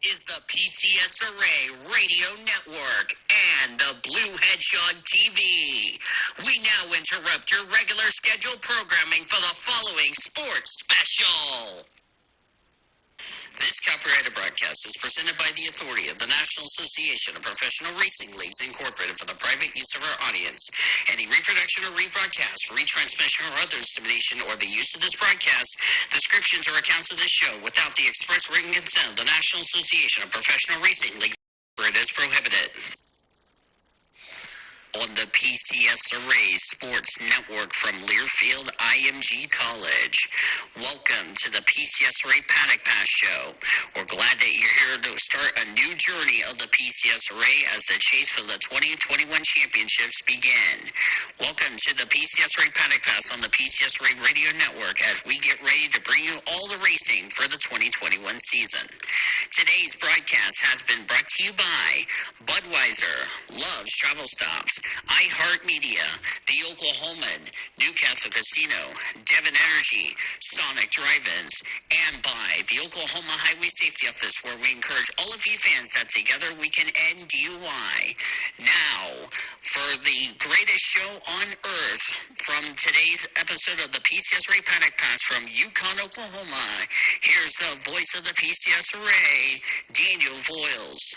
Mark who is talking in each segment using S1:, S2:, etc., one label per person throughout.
S1: is the PCSRA Radio Network and the Blue Hedgehog TV. We now interrupt your regular scheduled programming for the following sports special. This copyrighted broadcast is presented by the authority of the National Association of Professional Racing Leagues, Incorporated, for the private use of our audience. Any reproduction or rebroadcast, retransmission, or other dissemination, or the use of this broadcast, descriptions, or accounts of this show without the express written consent of the National Association of Professional Racing Leagues, Incorporated, is prohibited. On the PCSRA Sports Network from Learfield IMG College. Welcome to the PCSRA Paddock Pass Show. We're glad that you're here to start a new journey of the PCSRA as the chase for the 2021 championships begin. Welcome to the PCSRA Paddock Pass on the PCSRA Radio Network as we get ready to bring you all the racing for the 2021 season. Today's broadcast has been brought to you by Budweiser, Love's Travel Stops, iHeartMedia, The Oklahoman, Newcastle Casino, Devon Energy, Sonic Drive-Ins, and by the Oklahoma Highway Safety Office, where we encourage all of you fans that together we can end DUI. Now, for the greatest show on earth from today's episode of the PCSRA Paddock Pass from Yukon, Oklahoma, here's the voice of the PCSRA, Daniel Voiles.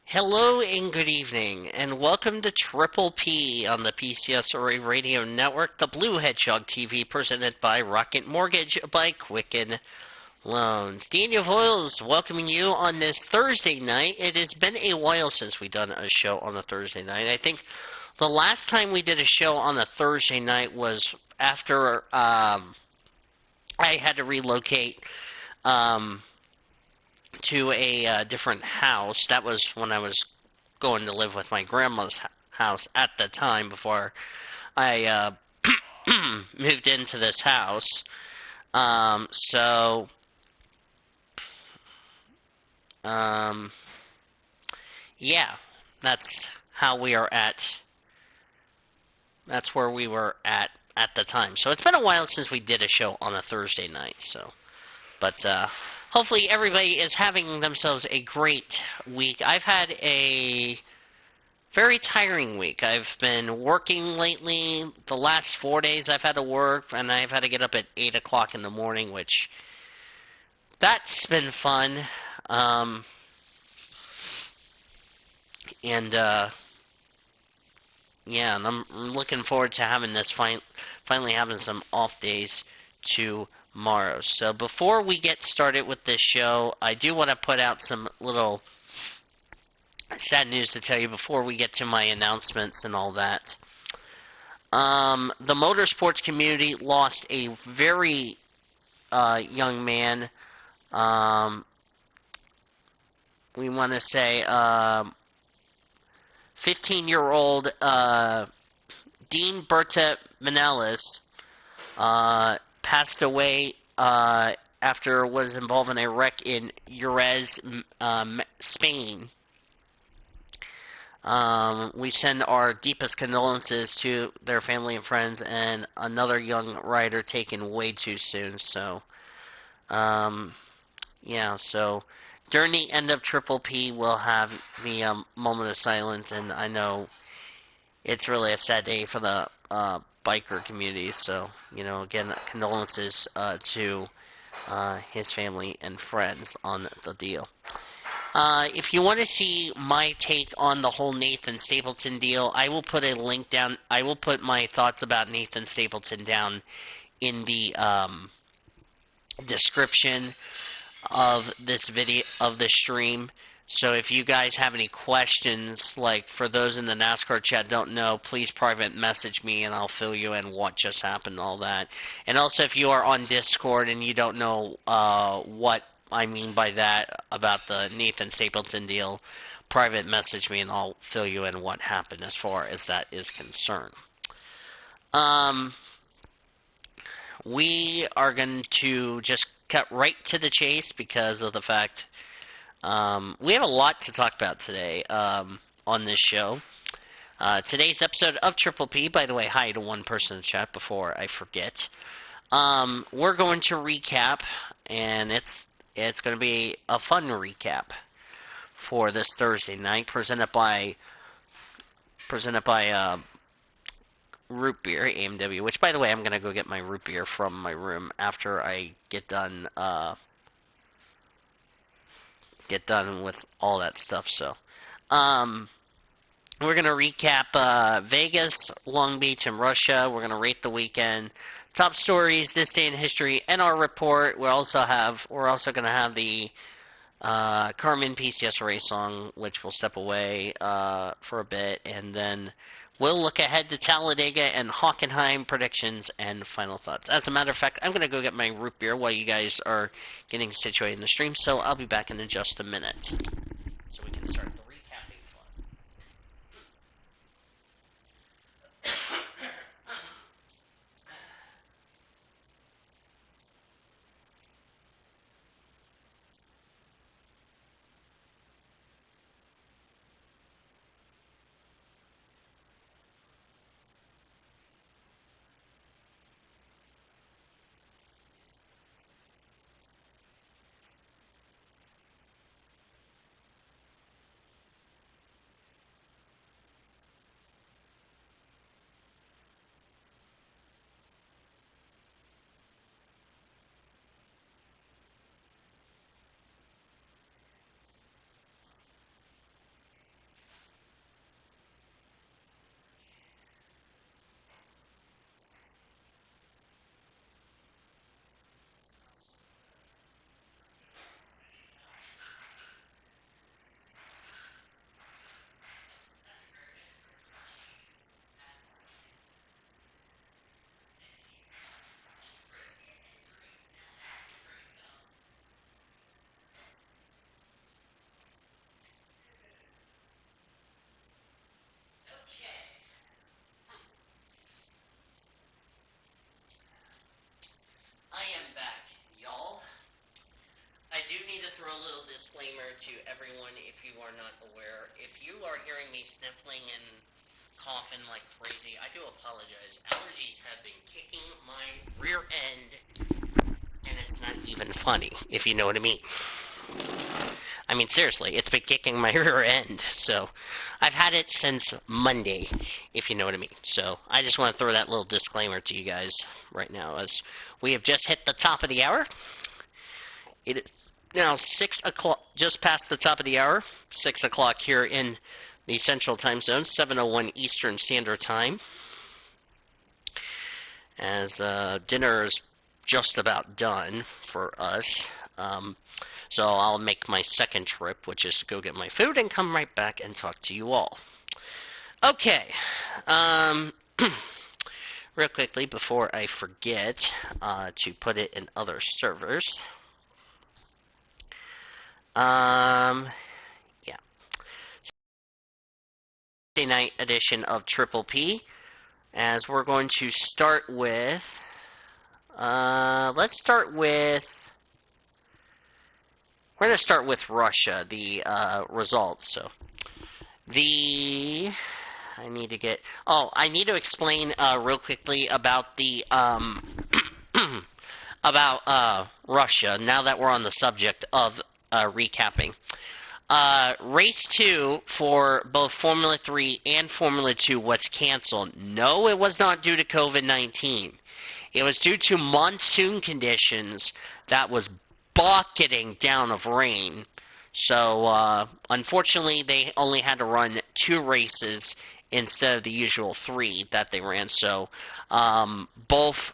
S1: Hello and good evening, and welcome to Triple P on the PCSRA Radio Network, the Blue Hedgehog TV, presented by Rocket Mortgage by Quicken Loans. Daniel Voiles welcoming you on this Thursday night. It has been a while since we've done a show on a Thursday night. I think the last time we did a show on a Thursday night was after I had to relocate to a different house. That was when I was going to live with my grandma's house at the time before I moved into this house. Yeah, that's how we are at. That's where we were at the time. So it's been a while since we did a show on a Thursday night. But hopefully everybody is having themselves a great week. I've had a very tiring week. I've been working lately. The last 4 days I've had to work, and I've had to get up at 8 o'clock in the morning, which that's been fun. And I'm looking forward to having this finally having some off days tomorrow. So before we get started with this show, I do want to put out some little sad news to tell you before we get to my announcements and all that. The motorsports community lost a very young man. We want to say 15-year-old Dean Berta Manelis passed away
S2: was involved in a wreck in Jerez, Spain. We send our deepest condolences to their family and friends, and another young rider taken way too soon. So, yeah. So during the end of Triple P, we'll have the moment of silence, and I know it's really a sad day for the biker community. So, again, condolences to his family and friends on the deal. If you want to see my take on the whole Nathan Stapleton deal, I will put a link down. I will put my thoughts about Nathan Stapleton down in the description of this video, of the stream. So if you guys have any questions, like for those in the NASCAR chat don't know, please private message me and I'll fill you in what just happened and all that. And also if you are on Discord and you don't know what I mean by that about the Nathan Stapleton deal, private message me and I'll fill you in what happened as far as that is concerned. We are going to just cut right to the chase because of the fact we have a lot to talk about today on this show. Today's episode of Triple P, by the way, hi to one person in the chat before I forget. We're going to recap, and it's going to be a fun recap for this Thursday night, presented by Root Beer AMW. Which, by the way, I'm going to go get my root beer from my room after I get done with all that stuff. So, we're going to recap Vegas, Long Beach, and Russia. We're going to rate the weekend, top stories, this day in history, and our report. We're also going to have the Carmen PCSRA song, which will step away for a bit, and then we'll look ahead to Talladega and Hockenheim predictions and final thoughts. As a matter of fact, I'm going to go get my root beer while you guys are getting situated in the stream, so I'll be back in just a minute so we can start the recapping fun. I am back, y'all. I do need to throw a little disclaimer to everyone if you are not aware. If you are hearing me sniffling and coughing like crazy, I do apologize. Allergies have been kicking my rear end, and it's not even funny, if you know what I mean. I mean, seriously, it's been kicking my rear end. So I've had it since Monday, if you know what I mean. So I just want to throw that little disclaimer to you guys right now, as we have just hit the top of the hour. It is now 6 o'clock, just past the top of the hour, 6 o'clock here in the Central Time Zone, 7:01 Eastern Standard Time. As dinner is just about done for us. So I'll make my second trip, which is to go get my food and come right back and talk to you all. Okay. Real quickly, before I forget to put it in other servers. Yeah. Saturday night edition of Triple P. As we're going to start with... let's start with we're going to start with Russia, the results. So, I need to explain real quickly about the about Russia. Now that we're on the subject of recapping, race 2 for both Formula 3 and Formula 2 was canceled. No, it was not due to COVID-19. It was due to monsoon conditions that was bucketing down of rain. So, unfortunately, they only had to run 2 races instead of the usual 3 that they ran. So, both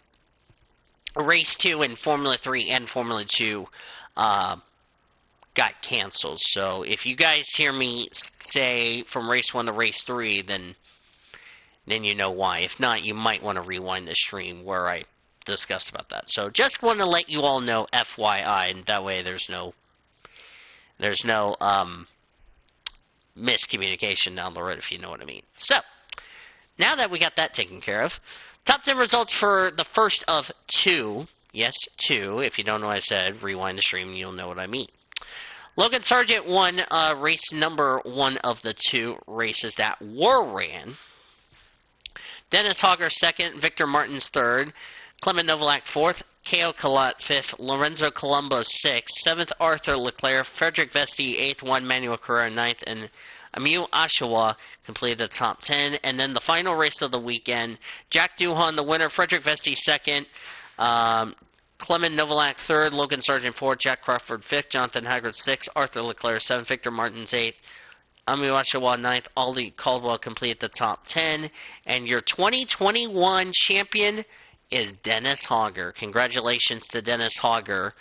S2: Race 2 and Formula 3 and Formula 2 got canceled. So, if you guys hear me say from Race 1 to Race 3, then you know why. If not, you might want to rewind the stream where I discussed about that. So, just want to let you all know, FYI, and that way there's no miscommunication down the road, if you know what I mean. So, now that we got that taken care of, top 10 results for the first of 2. Yes, 2. If you don't know what I said, rewind the stream and you'll know what I mean. Logan Sargent won race number 1 of the 2 races that were ran. Dennis Hogger 2nd, Victor Martins 3rd, Clement Novalak 4th, Kao Kalat 5th, Lorenzo Colombo 6th, 7th Arthur Leclerc, Frederick Vesti 8th, Juan Manuel Carrera 9th, and Emil Ashawa completed the top 10. And then the final race of the weekend, Jack Doohan, the winner, Frederick Vesti 2nd, Clement Novalak 3rd, Logan Sargent 4th, Jack Crawford 5th, Jonathan Haggard 6th, Arthur Leclerc 7th, Victor Martins 8th, Emil Ashawa 9th, Aldi Caldwell completed the top 10. And your 2021 champion is Dennis Hogger. Congratulations to Dennis Hogger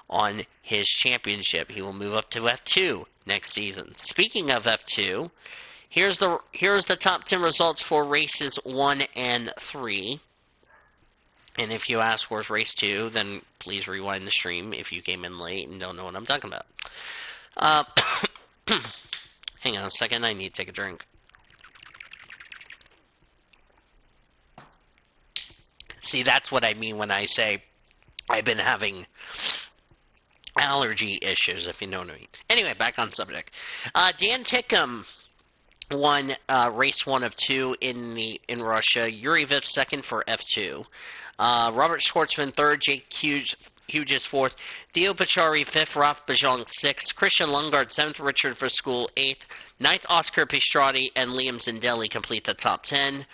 S2: on his championship. He will move up to F2 next season. Speaking of F2, here's the top 10 results for races 1 and 3. And if you ask where's race 2, then please rewind the stream if you came in late and don't know what I'm talking about. Hang on a second, I need to take a drink. See, that's what I mean when I say I've been having allergy issues, if you know what I mean. Anyway, back on subject. Dan Tickham won race 1 of 2 in Russia. Yuri Vip 2nd for F2. Robert Schwartzman 3rd. Jake Hughes 4th. Theo Pachari 5th. Ralph Bajong 6th. Christian Lungard 7th. Richard Verscool 8th. 9th Oscar Pistrati and Liam Zindelli complete the top 10.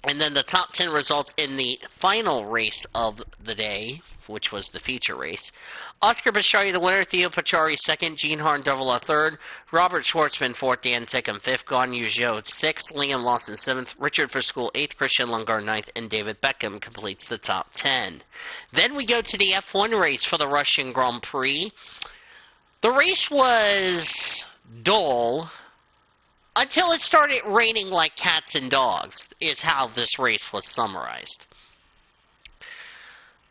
S2: And then the top 10 results in the final race of the day, which was the feature race. Oscar Pistrati, the winner. Theo Pachari, 2nd. Gene Harn Davila, 3rd. Robert Schwartzman, 4th. Dan Tickham, 5th. Gon Yu Zhou, 6th. Liam Lawson, 7th. Richard Verscool, 8th. Christian Lungard, 9th. And David Beckham completes the top 10. Then we go to the F1 race for the Russian Grand Prix. The race was dull until it started raining like cats and dogs, is how this race was summarized.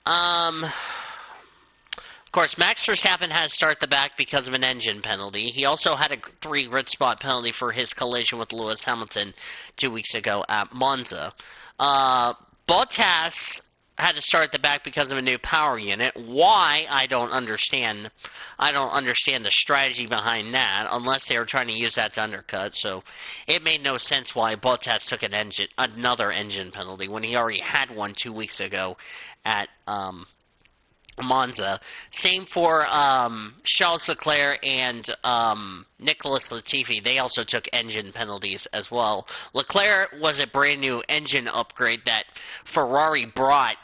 S2: Of course, Max Verstappen had to start the back because of an engine penalty. He also had a 3 grid spot penalty for his collision with Lewis Hamilton 2 weeks ago at Monza. Bottas had to start the back because of a new power unit. Why? I don't understand. I don't understand the strategy behind that, unless they were trying to use that to undercut. So it made no sense why Bottas took another engine penalty when he already had one 2 weeks ago at Monza. Same for Charles Leclerc and Nicholas Latifi. They also took engine penalties as well. Leclerc was a brand new engine upgrade that Ferrari brought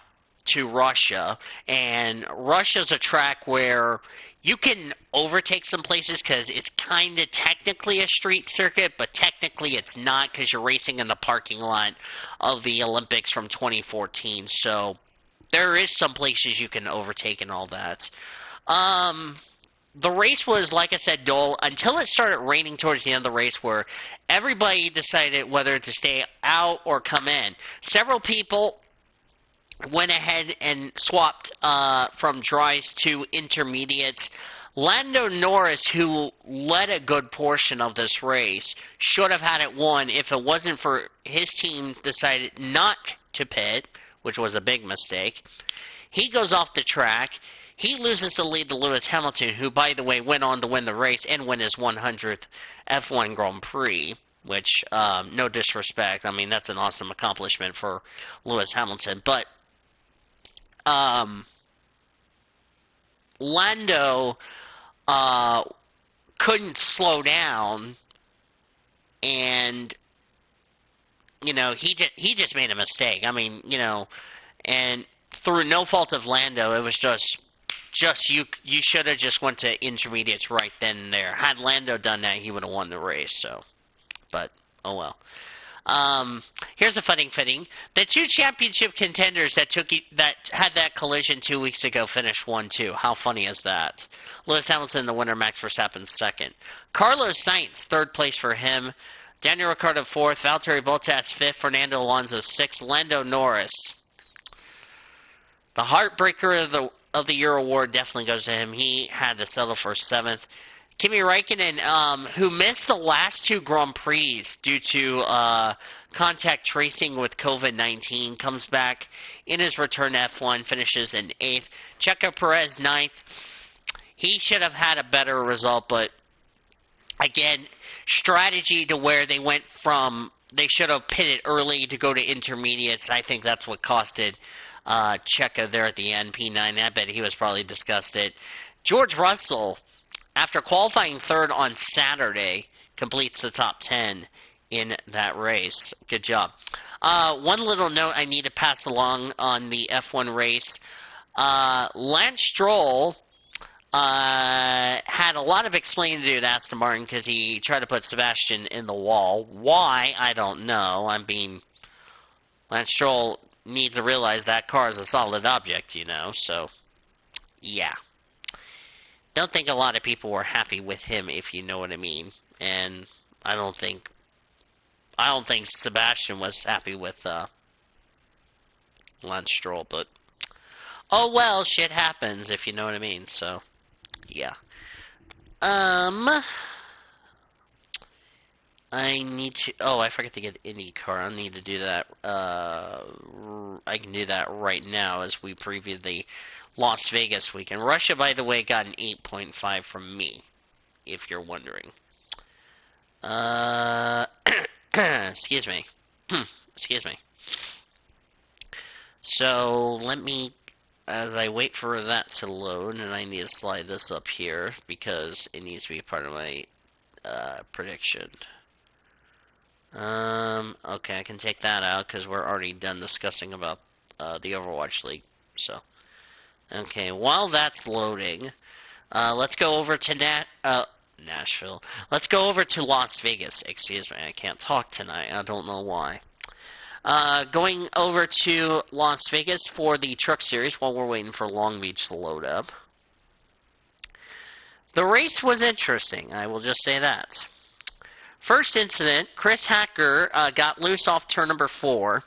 S2: to Russia, and Russia's a track where you can overtake some places because it's kind of technically a street circuit, but technically it's not because you're racing in the parking lot of the Olympics from 2014. So there is some places you can overtake and all that. The race was, like I said, dull until it started raining towards the end of the race, where everybody decided whether to stay out or come in. Several people went ahead and swapped from dries to intermediates. Lando Norris, who led a good portion of this race, should have had it won if it wasn't for his team decided not to pit, which was a big mistake. He goes off the track. He loses the lead to Lewis Hamilton, who, by the way, went on to win the race and win his 100th F1 Grand Prix, which, no disrespect, I mean, that's an awesome accomplishment for Lewis Hamilton. But Lando couldn't slow down, and he just made a mistake. I mean, and through no fault of Lando, it was just you should have just went to intermediates right then and there. Had Lando done that, he would have won the race. So, but oh well. Here's a fitting. The two championship contenders that had that collision 2 weeks ago finished 1-2. How funny is that? Lewis Hamilton, the winner, Max Verstappen, second. Carlos Sainz, third place for him. Daniel Ricciardo, fourth. Valtteri Bottas, fifth. Fernando Alonso, sixth. Lando Norris. The heartbreaker of the year award definitely goes to him. He had to settle for seventh. Kimi Räikkönen, who missed the last two Grand Prix due to contact tracing with COVID-19, comes back in his return to F1, finishes in eighth. Checo Perez, ninth. He should have had a better result, but again, strategy to where they should have pitted early to go to intermediates. I think that's what costed Checo there at the end, P9. I bet he was probably disgusted. George Russell, after qualifying third on Saturday, completes the top 10 in that race. Good job. One little note I need to pass along on the F1 race. Lance Stroll had a lot of explaining to do to Aston Martin because he tried to put Sebastian in the wall. Why? I don't know. I mean, Lance Stroll needs to realize that car is a solid object, so yeah. Don't think a lot of people were happy with him, if you know what I mean. And I don't think Sebastian was happy with Lance Stroll, but oh well, shit happens, if you know what I mean. So yeah. I need to. Oh, I forgot to get Indycar. I need to do that. I can do that right now as we preview the Las Vegas weekend. Russia, by the way, got an 8.5 from me, if you're wondering. Excuse me. Excuse me. So, let me, as I wait for that to load, and I need to slide this up here, because it needs to be part of my prediction. Okay, I can take that out, because we're already done discussing about the Overwatch League, so. Okay, while that's loading, let's go over to Nashville. Let's go over to Las Vegas. Excuse me, I can't talk tonight. I don't know why. Going over to Las Vegas for the Truck Series while we're waiting for Long Beach to load up. The race was interesting, I will just say that. First incident, Chris Hacker got loose off turn number 4.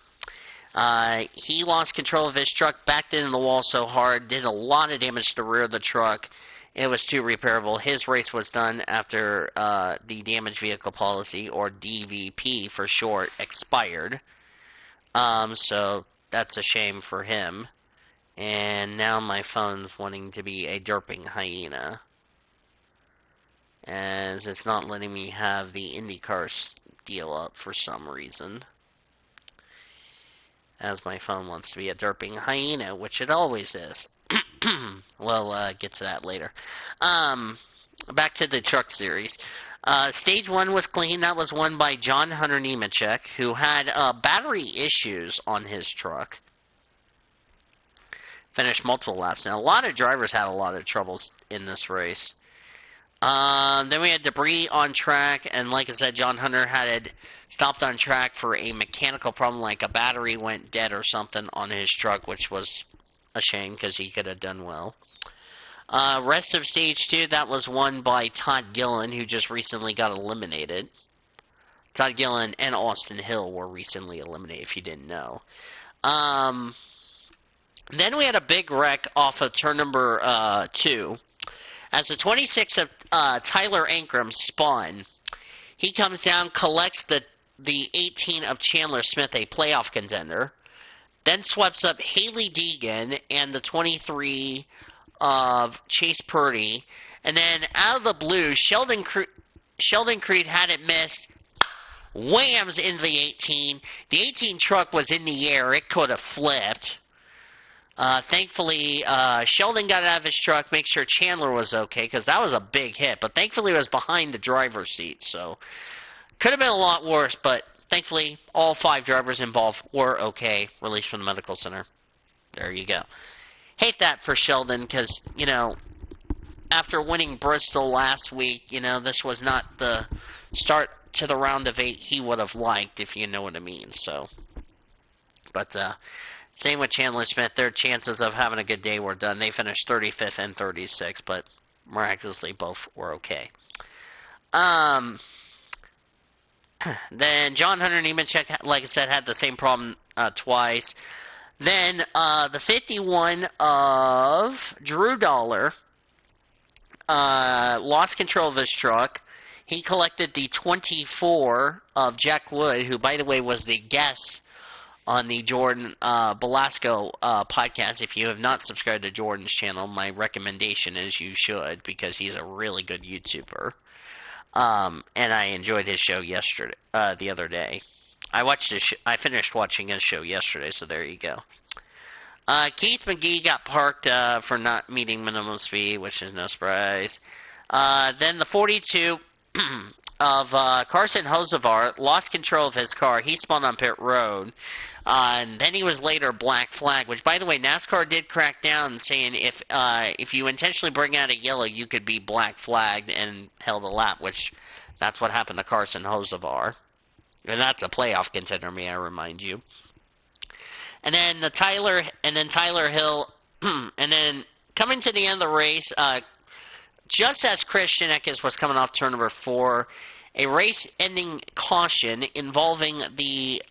S2: He lost control of his truck, backed into the wall so hard, did a lot of damage to the rear of the truck. It was too repairable. His race was done after the damaged vehicle policy, or DVP for short, expired. So that's a shame for him. And now my phone's wanting to be a derping hyena, as it's not letting me have the Indycar deal up for some reason. As my phone wants to be a derping hyena, which it always is. We'll get to that later. Back to the Truck Series. Stage 1 was clean. That was won by John Hunter Nemechek, who had battery issues on his truck. Finished multiple laps. Now, a lot of drivers had a lot of troubles in this race. Then we had debris on track, and like I said, John Hunter had stopped on track for a mechanical problem, like a battery went dead or something on his truck, which was a shame because he could have done well. Rest of Stage 2, that was won by Todd Gillen, who just recently got eliminated. Todd Gillen and Austin Hill were recently eliminated, if you didn't know. Then we had a big wreck off of turn number 2. As the 26 of Tyler Ankrum spun, he comes down, collects the 18 of Chandler Smith, a playoff contender, then sweeps up Haley Deegan and the 23 of Chase Purdy. And then out of the blue, Sheldon Creed had it missed. Whams into the 18. The 18 truck was in the air. It could have flipped. Thankfully, Sheldon got out of his truck, make sure Chandler was okay, because that was a big hit. But thankfully, it was behind the driver's seat. So, could have been a lot worse, but thankfully, all 5 drivers involved were okay, released from the medical center. There you go. Hate that for Sheldon, because, you know, after winning Bristol last week, you know, this was not the start to the round of 8 he would have liked, if you know what I mean. So, but same with Chandler Smith. Their chances of having a good day were done. They finished 35th and 36th, but miraculously both were okay. Then John Hunter Nemechek, like I said, had the same problem twice. Then the 51 of Drew Dollar lost control of his truck. He collected the 24 of Jack Wood, who, by the way, was the guest on the Jordan Belasco podcast. If you have not subscribed to Jordan's channel, my recommendation is you should, because he's a really good YouTuber. And I enjoyed his show yesterday, the other day. I finished watching his show yesterday, so there you go. Keith McGee got parked for not meeting minimum speed, which is no surprise. Then the 42 of Carson Hocevar lost control of his car. He spun on pit road. And then he was later black flagged, which, by the way, NASCAR did crack down, saying if you intentionally bring out a yellow, you could be black flagged and held a lap, which that's what happened to Carson Hocevar. And that's a playoff contender, may I remind you. And then Tyler Hill, and then coming to the end of the race, just as Christian Eckes was coming off turn number 4, a race-ending caution involving the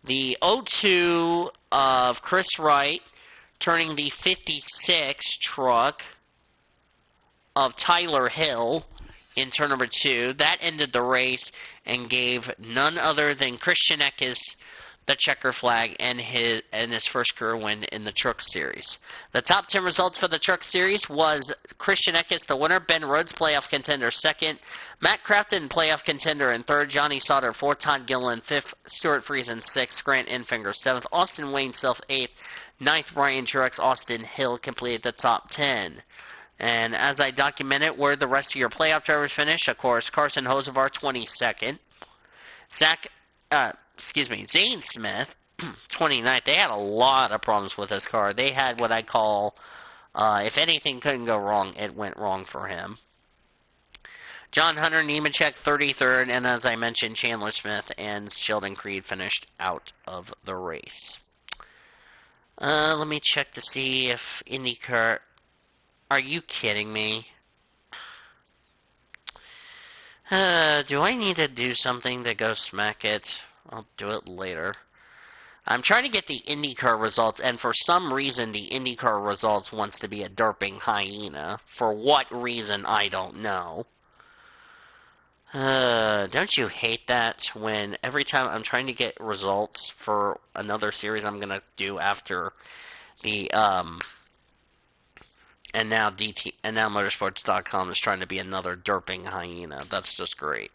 S2: 02 of Chris Wright turning the 56 truck of Tyler Hill in turn number 2. That ended the race and gave none other than Christian Eckes the checker flag and his first career win in the Truck Series. The top 10 results for the Truck Series was Christian Eckes, the winner, Ben Rhodes, playoff contender, 2nd, Matt Crafton, playoff contender, in 3rd, Johnny Sauter, 4th, Todd Gilliland, 5th, Stuart Friesen, 6th, Grant Enfinger, 7th, Austin Wayne Self, 8th, 9th, Brian Truex, Austin Hill completed the top 10. And as I documented where the rest of your playoff drivers finished, of course, Carson Hocevar, 22nd. Zane Smith, 29th. They had a lot of problems with his car. They had what I call, if anything couldn't go wrong, it went wrong for him. John Hunter Nemechek, 33rd, and as I mentioned, Chandler Smith and Sheldon Creed finished out of the race. Let me check to see if Indycar... Are you kidding me? Do I need to do something to go smack it? I'll do it later. I'm trying to get the IndyCar results, and for some reason the IndyCar results wants to be a derping hyena. For what reason, I don't know. Don't you hate that when every time I'm trying to get results for another series I'm going to do after the, and now Motorsports.com is trying to be another derping hyena. That's just great.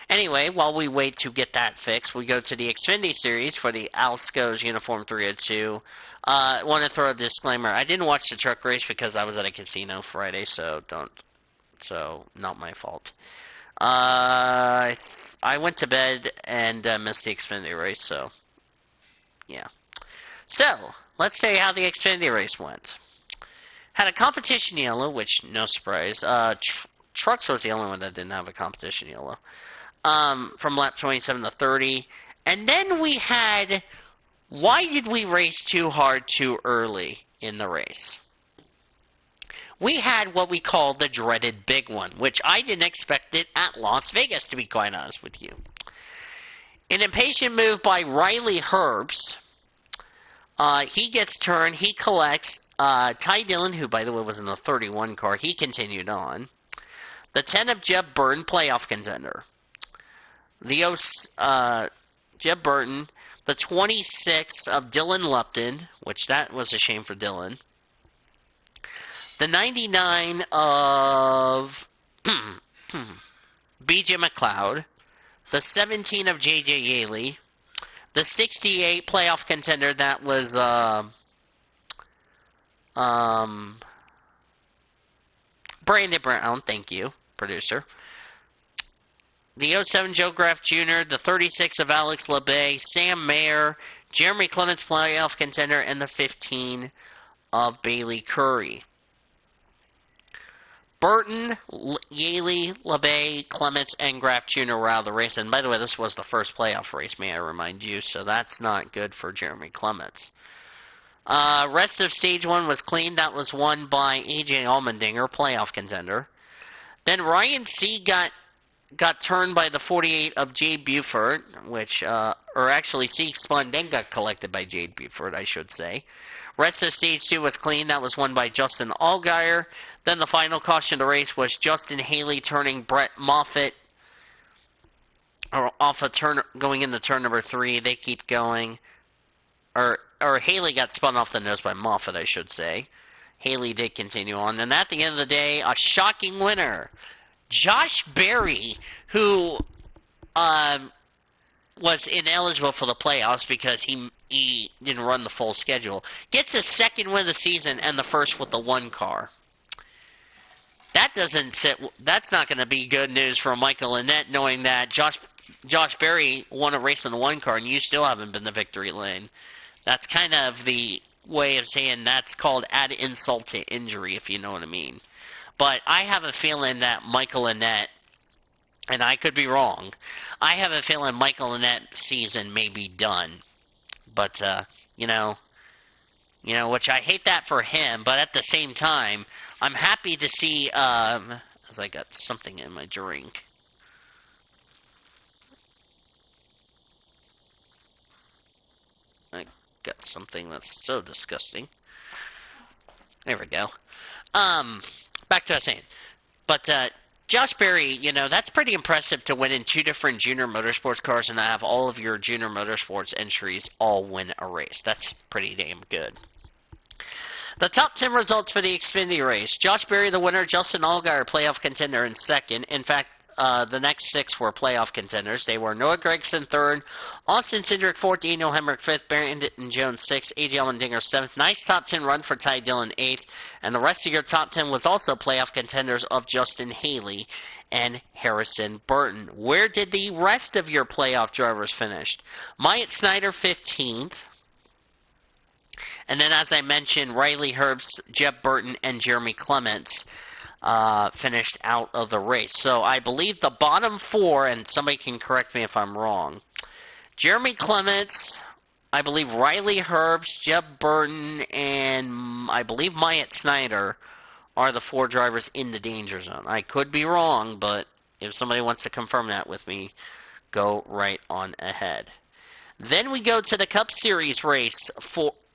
S2: Anyway, while we wait to get that fixed, we go to the Xfinity Series for the Alsco's Uniform 302. I want to throw a disclaimer. I didn't watch the truck race because I was at a casino Friday, so not my fault. I went to bed and missed the Xfinity race, so yeah. So, let's say how the Xfinity race went. Had a competition yellow, which, no surprise. Trucks was the only one that didn't have a competition yellow. From lap 27 to 30. And then we had, why did we race too hard too early in the race? We had what we call the dreaded big one, which I didn't expect it at Las Vegas, to be quite honest with you. An impatient move by Riley Herbst. He gets turned, he collects. Ty Dillon, who by the way was in the 31 car, he continued on. The 10 of Jeb Burton, playoff contender. The Jeb Burton. The 26 of Dylan Lupton, which that was a shame for Dylan. The 99 of B.J. McLeod. The 17 of J.J. Yaley. The 68 playoff contender, that was Brandon Brown. Thank you, producer. The 07 Joe Graff Jr., the 36 of Alex LeBay, Sam Mayer, Jeremy Clements playoff contender, and the 15 of Bailey Curry. Burton, Yaley, LeBay, Clements, and Graff Jr. were out of the race. And by the way, this was the first playoff race, may I remind you, so that's not good for Jeremy Clements. Rest of Stage 1 was clean. That was won by A.J. Allmendinger, playoff contender. Then Ryan C. got turned by the 48 of Jade Buford, which, or actually C spun, then got collected by Jade Buford, I should say. Rest of Stage 2 was clean. That was won by Justin Allgaier. Then the final caution of the race was Justin Haley turning Brett Moffitt off a turn, going into turn number 3. They keep going. Or Haley got spun off the nose by Moffitt, I should say. Haley did continue on. And at the end of the day, a shocking winner. Josh Berry, who was ineligible for the playoffs because he didn't run the full schedule, gets his second win of the season and the first with the one car. That doesn't sit. That's not going to be good news for Michael Annett, knowing that Josh Berry won a race in the one car and you still haven't been the victory lane. That's kind of the way of saying that's called add insult to injury, if you know what I mean. But I have a feeling that Michael Annett, and I could be wrong, I have a feeling Michael Annett's season may be done. But, which I hate that for him, but at the same time, I'm happy to see, as I got something in my drink. I got something that's so disgusting. There we go. Back to what I was saying. But, Josh Berry, that's pretty impressive to win in 2 different junior motorsports cars and have all of your junior motorsports entries all win a race. That's pretty damn good. The top 10 results for the Xfinity race. Josh Berry, the winner. Justin Allgaier, playoff contender, in second. In fact, the next 6 were playoff contenders. They were Noah Gragson, third. Austin Cindric, fourth. Daniel Hemrick, fifth. Brandon Jones, sixth. A.J. Allmendinger, seventh. Nice top 10 run for Ty Dillon, eighth. And the rest of your top 10 was also playoff contenders of Justin Haley and Harrison Burton. Where did the rest of your playoff drivers finish? Myatt Snyder, 15th. And then, as I mentioned, Riley Herbst, Jeb Burton, and Jeremy Clements finished out of the race. So I believe the bottom 4, and somebody can correct me if I'm wrong, Jeremy Clements, I believe Riley Herbst, Jeb Burton, and I believe Myatt Snyder are the 4 drivers in the danger zone. I could be wrong, but if somebody wants to confirm that with me, go right on ahead. Then we go to the Cup Series race,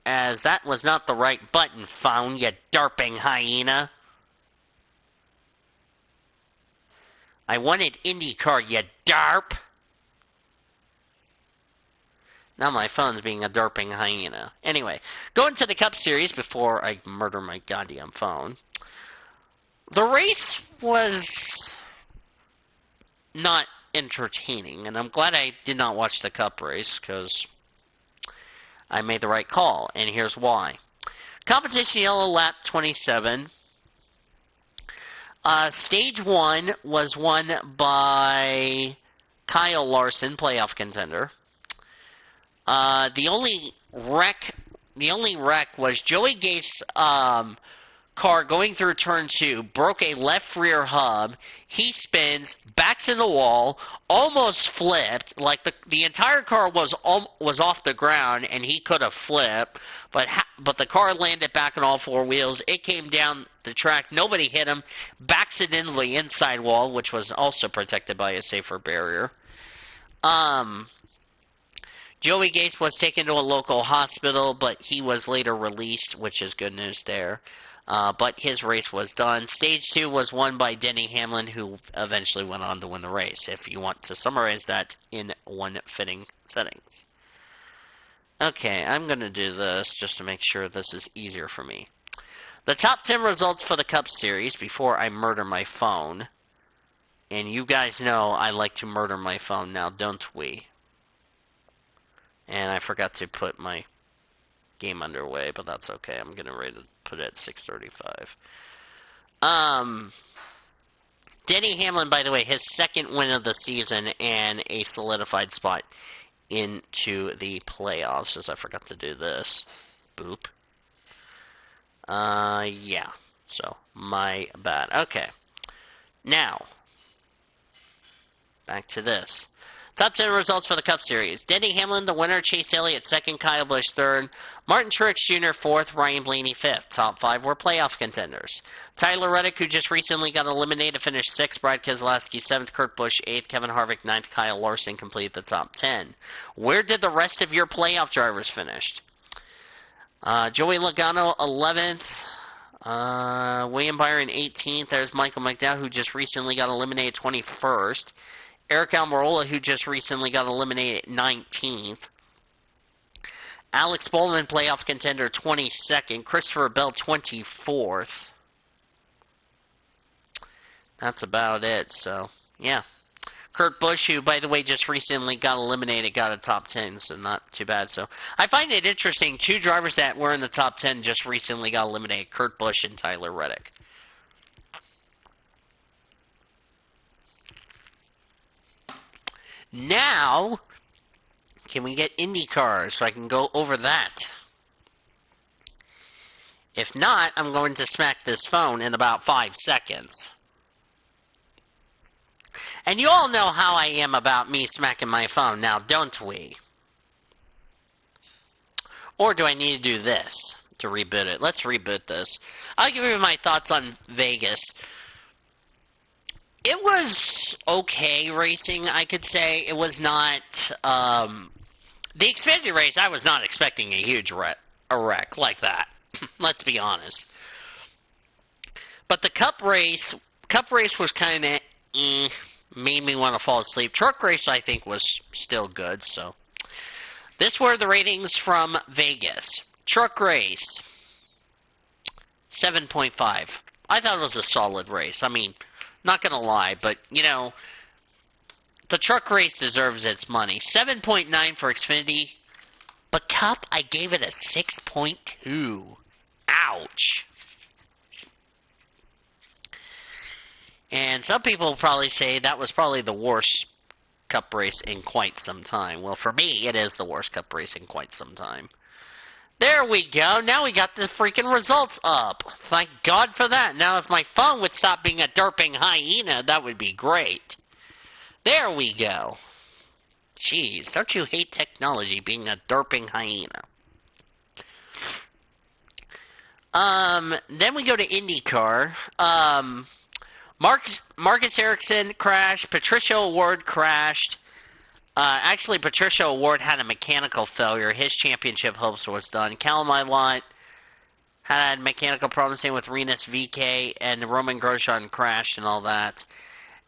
S2: as that was not the right button found, you darping hyena. I wanted Indycar, you darp. Now my phone's being a darping hyena. Anyway, going to the Cup Series before I murder my goddamn phone. The race was not entertaining, and I'm glad I did not watch the Cup race, because I made the right call, and here's why. Competition yellow, lap 27. Stage 1 was won by Kyle Larson, playoff contender. The only wreck was Joey Gates' car going through turn 2, broke a left rear hub. He spins, backs in the wall, almost flipped. Like the entire car was off the ground, and he could have flipped. But the car landed back on all 4 wheels. It came down the track. Nobody hit him. Backs it into the inside wall, which was also protected by a safer barrier. Joey Gates was taken to a local hospital, but he was later released, which is good news there. But his race was done. Stage 2 was won by Denny Hamlin, who eventually went on to win the race, if you want to summarize that in one fitting settings. Okay, I'm going to do this just to make sure this is easier for me. The top 10 results for the Cup Series before I murder my phone. And you guys know I like to murder my phone now, don't we? And I forgot to put my game underway, but that's okay. I'm going to put it at 6:35. Denny Hamlin, by the way, his second win of the season and a solidified spot into the playoffs, as I forgot to do this. Boop. Yeah. So, my bad. Okay. Now, back to this. Top 10 results for the Cup Series. Denny Hamlin, the winner. Chase Elliott, second. Kyle Busch, third. Martin Truex Jr., fourth. Ryan Blaney, fifth. Top 5 were playoff contenders. Tyler Reddick, who just recently got eliminated, finished sixth. Brad Keselowski, seventh. Kurt Busch, eighth. Kevin Harvick, ninth. Kyle Larson completed the top 10. Where did the rest of your playoff drivers finish? Joey Logano, 11th. William Byron, 18th. There's Michael McDowell, who just recently got eliminated, 21st. Eric Almirola, who just recently got eliminated, 19th. Alex Bowman, playoff contender, 22nd. Christopher Bell, 24th. That's about it, so, yeah. Kurt Busch, who, by the way, just recently got eliminated, got a top 10, so not too bad. So I find it interesting, 2 drivers that were in the top 10 just recently got eliminated, Kurt Busch and Tyler Reddick. Now, can we get Indycar so I can go over that? If not, I'm going to smack this phone in about 5 seconds. And you all know how I am about me smacking my phone now, don't we? Or do I need to do this to reboot it? Let's reboot this. I'll give you my thoughts on Vegas. It was okay racing, I could say. It was not... the Xfinity race, I was not expecting a huge wreck like that. Let's be honest. But the Cup race was kind of... made me want to fall asleep. Truck race, I think, was still good, so... This were the ratings from Vegas. Truck race, 7.5. I thought it was a solid race. I mean... Not gonna lie, but, you know, the truck race deserves its money. 7.9 for Xfinity, but Cup, I gave it a 6.2. Ouch. And some people probably say that was probably the worst Cup race in quite some time. Well, for me, it is the worst Cup race in quite some time. There we go. Now we got the freaking results up. Thank God for that. Now, if my phone would stop being a derping hyena, that would be great. There we go. Jeez, don't you hate technology being a derping hyena? Then we go to IndyCar. Marcus Ericsson crashed. Patricia O'Ward crashed. Actually, Patricia O'Ward had a mechanical failure. His championship hopes was done. Callum Ilott had mechanical problems, same with Rinus VeeKay, and Roman Grosjean crashed and all that.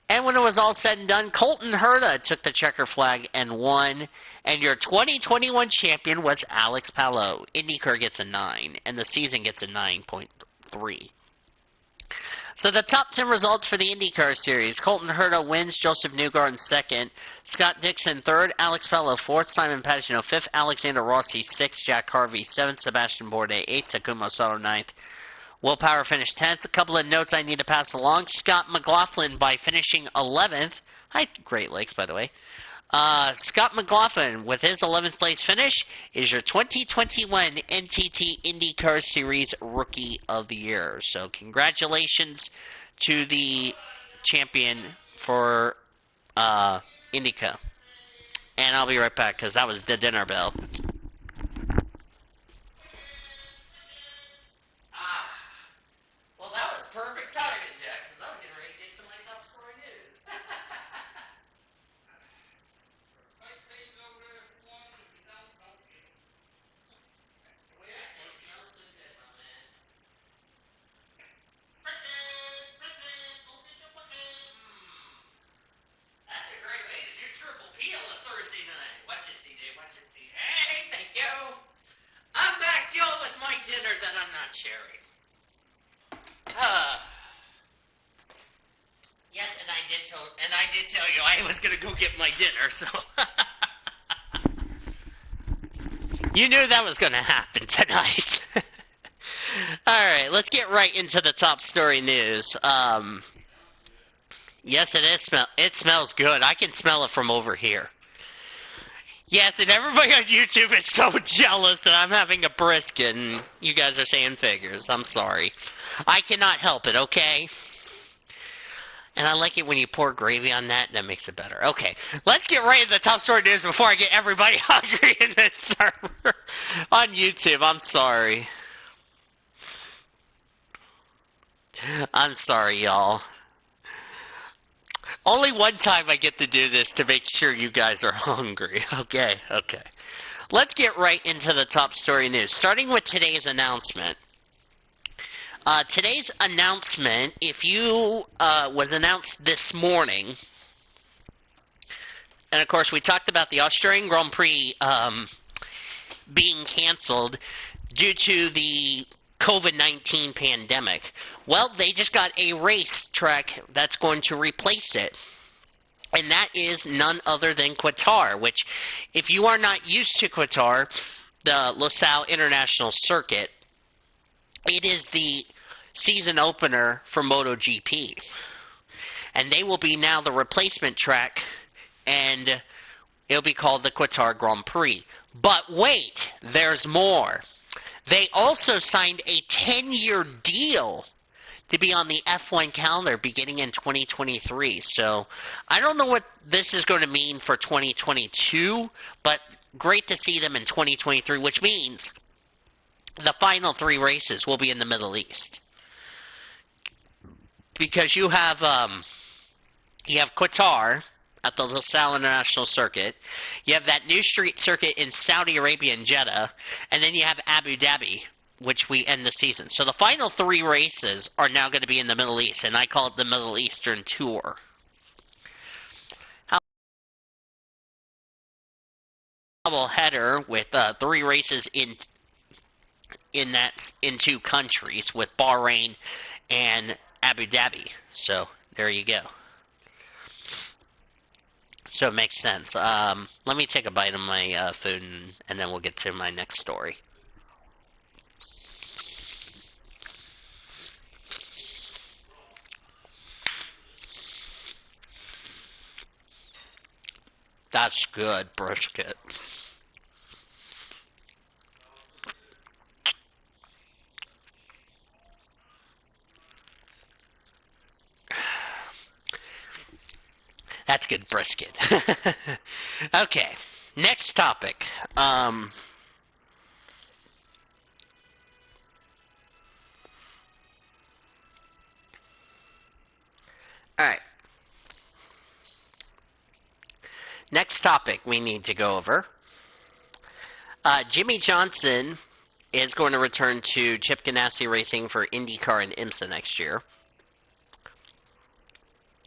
S2: And when it was all said and done, Colton Herta took the checker flag and won. And your 2021 champion was Alex Palou. IndyCar gets a 9, and the season gets a 9.3. So the top 10 results for the IndyCar Series. Colton Herta wins, Joseph Newgarden second, Scott Dixon third, Alex Palou fourth, Simon Pagenaud fifth, Alexander Rossi sixth, Jack Harvey seventh, Sebastian Bourdais eighth, Takuma Sato ninth. Will Power finished 10th. A couple of notes I need to pass along. Scott McLaughlin by finishing 11th. Hi, Great Lakes, by the way. Scott McLaughlin, with his 11th place finish, is your 2021 NTT IndyCar Series Rookie of the Year. So congratulations to the champion for IndyCar. And I'll be right back, because that was the dinner bell. Well, that was perfect timing, Jack, because I was getting ready to get to my top story news. watch and see. Hey, thank you. I'm back, y'all, with my dinner that I'm not sharing. Yes, and I did tell you I was gonna go get my dinner, so you knew that was gonna happen tonight. All right, let's get right into the top story news. Yes, it smells good. I can smell it from over here. Yes, and everybody on YouTube is so jealous that I'm having a brisket, and you guys are saying figures. I'm sorry. I cannot help it, okay? And I like it when you pour gravy on that. That makes it better. Okay, let's get right into the top story news before I get everybody hungry in this server on YouTube. I'm sorry. I'm sorry, y'all. Only one time I get to do this to make sure you guys are hungry. Okay. Let's get right into the top story news, starting with today's announcement. Today's announcement, was announced this morning, and of course we talked about the Australian Grand Prix being canceled due to the COVID-19 pandemic. Well, they just got a racetrack that's going to replace it. And that is none other than Qatar, which, if you are not used to Qatar, the Losail International Circuit, it is the season opener for MotoGP. And they will be now the replacement track, and it'll be called the Qatar Grand Prix. But wait, there's more. They also signed a 10-year deal to be on the F1 calendar beginning in 2023. So I don't know what this is going to mean for 2022, but great to see them in 2023, which means the final 3 races will be in the Middle East. Because you have Qatar at the Losail International Circuit. You have that new street circuit in Saudi Arabia and Jeddah. And then you have Abu Dhabi, which we end the season. So the final 3 races are now going to be in the Middle East, and I call it the Middle Eastern Tour. Double header with 3 races in 2 countries with Bahrain and Abu Dhabi. So there you go. So it makes sense. Let me take a bite of my food, and then we'll get to my next story. That's good, brisket. That's good brisket. Okay, next topic. Alright. Next topic we need to go over. Jimmy Johnson is going to return to Chip Ganassi Racing for Indycar and Imsa next year.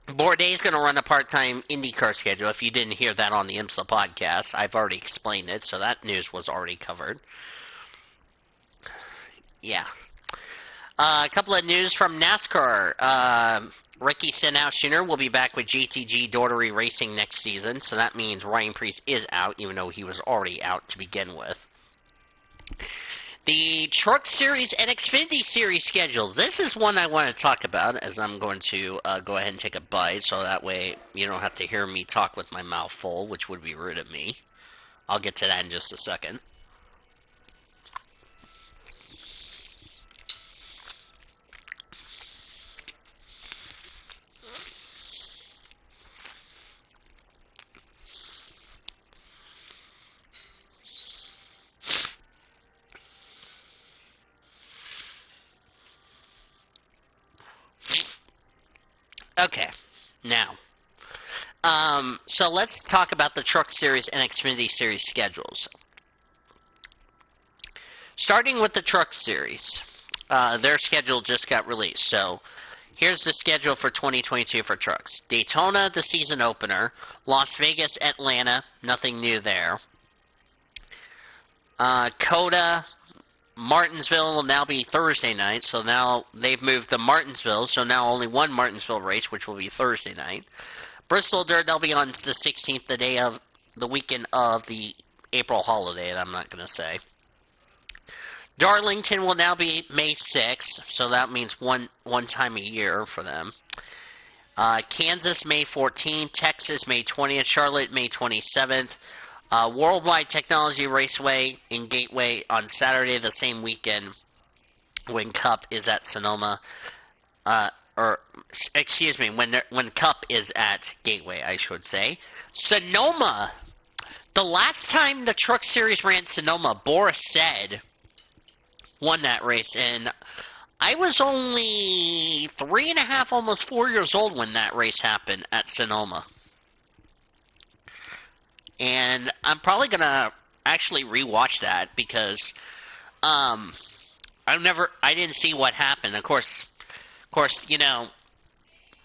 S2: Bourdais is going to run a part-time IndyCar schedule. If you didn't hear that on the Imsa podcast, I've already explained it, so that news was already covered. Yeah. A couple of news from NASCAR. Ricky Stenhouse Jr. will be back with JTG Daugherty Racing next season, so that means Ryan Preece is out, even though he was already out to begin with. The Truck Series and Xfinity Series schedule. This is one I want to talk about, as I'm going to go ahead and take a bite, so that way you don't have to hear me talk with my mouth full, which would be rude of me. I'll get to that in just a second. Okay, now, so let's talk about the Truck Series and Xfinity Series schedules. Starting with the Truck Series, their schedule just got released. So here's the schedule for 2022 for trucks. Daytona, the season opener. Las Vegas, Atlanta, nothing new there. Coda, Martinsville will now be Thursday night, so now they've moved to Martinsville, so now only one Martinsville race, which will be Thursday night. Bristol Dirt, they'll be on the 16th, the day of the weekend of the April holiday, I'm not going to say. Darlington will now be May 6th, so that means one time a year for them. Kansas, May 14th, Texas, May 20th, Charlotte, May 27th, Worldwide Technology Raceway in Gateway on Saturday, the same weekend when Cup is at Sonoma, when Cup is at Gateway, I should say. Sonoma! The last time the Truck Series ran Sonoma, Boris Said won that race, and I was only 3.5, almost 4 years old when that race happened at Sonoma. And I'm probably going to actually rewatch that because I didn't see what happened. Of course, you know,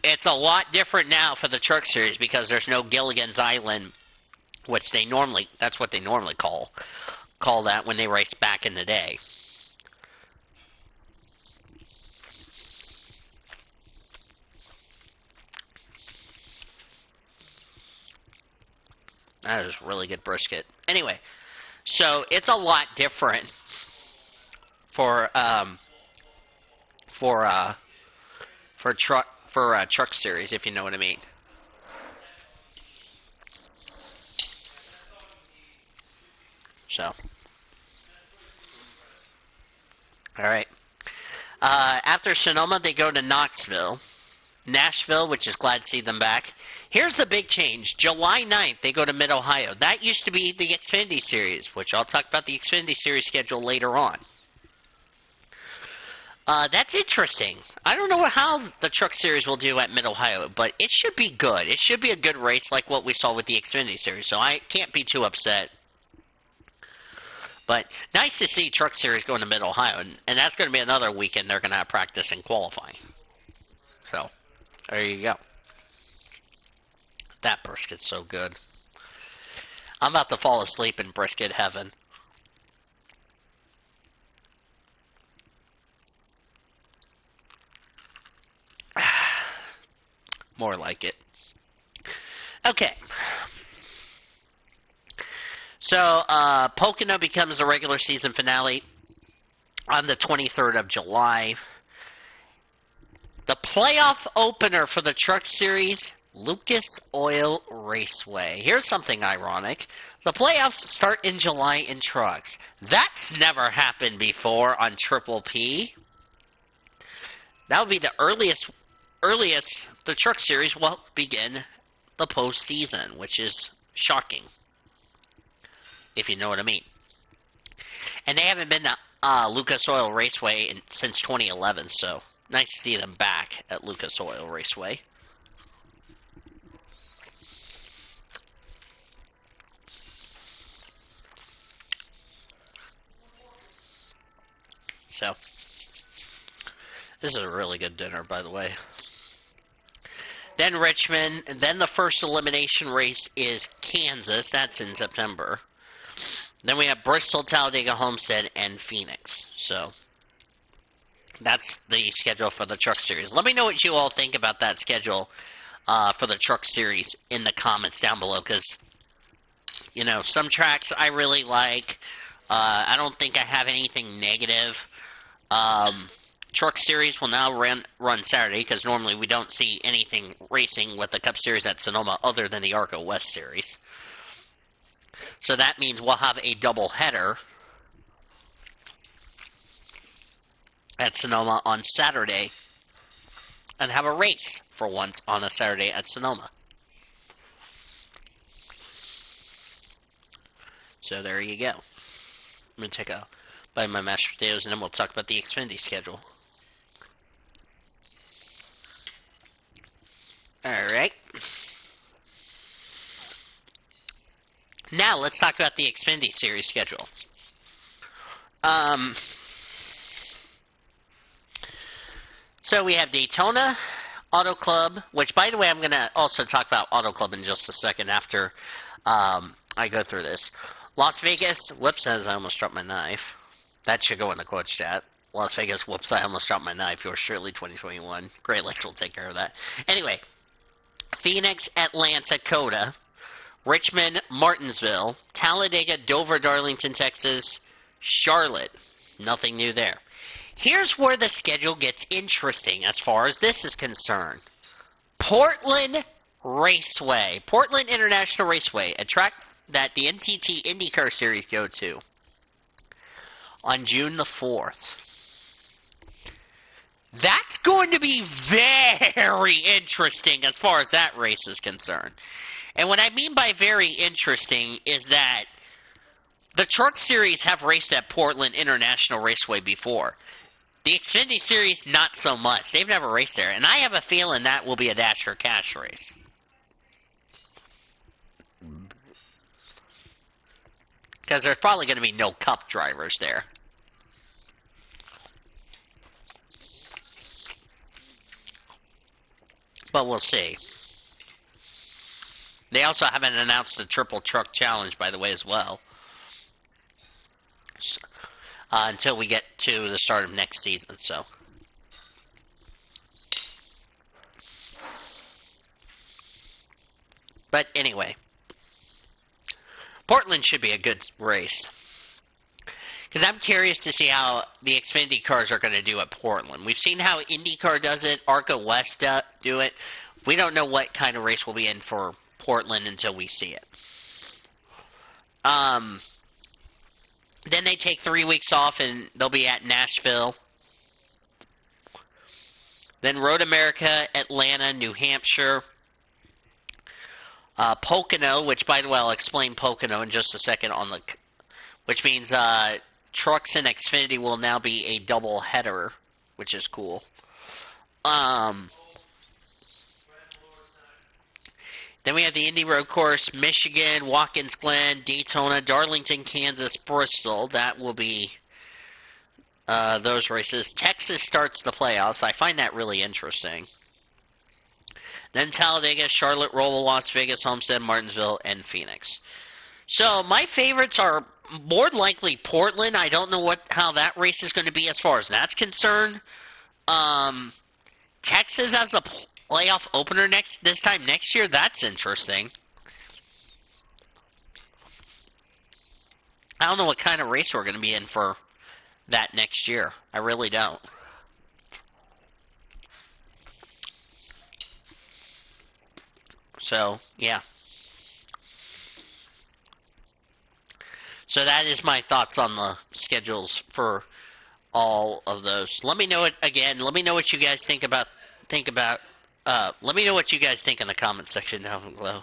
S2: it's a lot different now for the Truck Series because there's no Gilligan's Island, which that's what they normally call that when they race back in the day. That is really good brisket. Anyway, so it's a lot different for Truck Series, if you know what I mean. So, all right. After Sonoma, they go to Knoxville. Nashville, which is glad to see them back. Here's the big change. July 9th, they go to Mid-Ohio. That used to be the Xfinity Series, which I'll talk about the Xfinity Series schedule later on. That's interesting. I don't know how the Truck Series will do at Mid-Ohio, but it should be good. It should be a good race like what we saw with the Xfinity Series, so I can't be too upset. But nice to see Truck Series going to Mid-Ohio, and that's going to be another weekend they're going to have practice and qualifying. So, there you go. That brisket's so good. I'm about to fall asleep in brisket heaven. More like it. Okay. So, Pocono becomes the regular season finale on the 23rd of July. The playoff opener for the Truck Series, Lucas Oil Raceway. Here's something ironic. The playoffs start in July in trucks. That's never happened before on Triple P. That would be the earliest the Truck Series will begin the postseason, which is shocking, if you know what I mean. And they haven't been to Lucas Oil Raceway since 2011, so nice to see them back at Lucas Oil Raceway. So, this is a really good dinner, by the way. Then Richmond, and then the first elimination race is Kansas. That's in September. Then we have Bristol, Talladega, Homestead, and Phoenix. So, that's the schedule for the Truck Series. Let me know what you all think about that schedule for the Truck Series in the comments down below. Because, you know, some tracks I really like. I don't think I have anything negative. Truck Series will now run Saturday because normally we don't see anything racing with the Cup Series at Sonoma other than the ARCA West Series. So that means we'll have a double header at Sonoma on Saturday and have a race for once on a Saturday at Sonoma. So there you go. I'm going to take a bite of my mashed potatoes and then we'll talk about the Xfinity schedule. Alright. Now, let's talk about the Xfinity Series schedule. So we have Daytona, Auto Club, which, by the way, I'm going to also talk about Auto Club in just a second after I go through this. Las Vegas, whoops, I almost dropped my knife. That should go in the quotes chat. Las Vegas, whoops, I almost dropped my knife. Yours surely 2021. Great Lakes will take care of that. Anyway, Phoenix, Atlanta, Coda, Richmond, Martinsville, Talladega, Dover, Darlington, Texas, Charlotte. Nothing new there. Here's where the schedule gets interesting as far as this is concerned. Portland Raceway. Portland International Raceway, a track that the NTT Indycar Series go to on June the 4th. That's going to be very interesting as far as that race is concerned. And what I mean by very interesting is that the Truck Series have raced at Portland International Raceway before. The Xfinity Series, not so much. They've never raced there. And I have a feeling that will be a Dash for Cash race. Because there's probably going to be no Cup drivers there. But we'll see. They also haven't announced the Triple Truck Challenge, by the way, as well. So, until we get to the start of next season, so. But anyway. Portland should be a good race. Because I'm curious to see how the Xfinity cars are going to do at Portland. We've seen how Indycar does it, Arca West do it. We don't know what kind of race we'll be in for Portland until we see it. Then they take 3 weeks off and they'll be at Nashville. Then Road America, Atlanta, New Hampshire. Pocono, which by the way I'll explain Pocono in just a second which means Trucks and Xfinity will now be a double header, which is cool. Then we have the Indy Road Course, Michigan, Watkins Glen, Daytona, Darlington, Kansas, Bristol. That will be those races. Texas starts the playoffs. I find that really interesting. Then Talladega, Charlotte, Roval, Las Vegas, Homestead, Martinsville, and Phoenix. So my favorites are more than likely Portland. I don't know how that race is going to be as far as that's concerned. Texas as a playoff opener this time next year. That's interesting. I don't know what kind of race we're going to be in for that next year. I really don't. So, yeah. So that is my thoughts on the schedules for all of those. Let me know it again. Let me know what you guys think about. Let me know what you guys think in the comment section down below.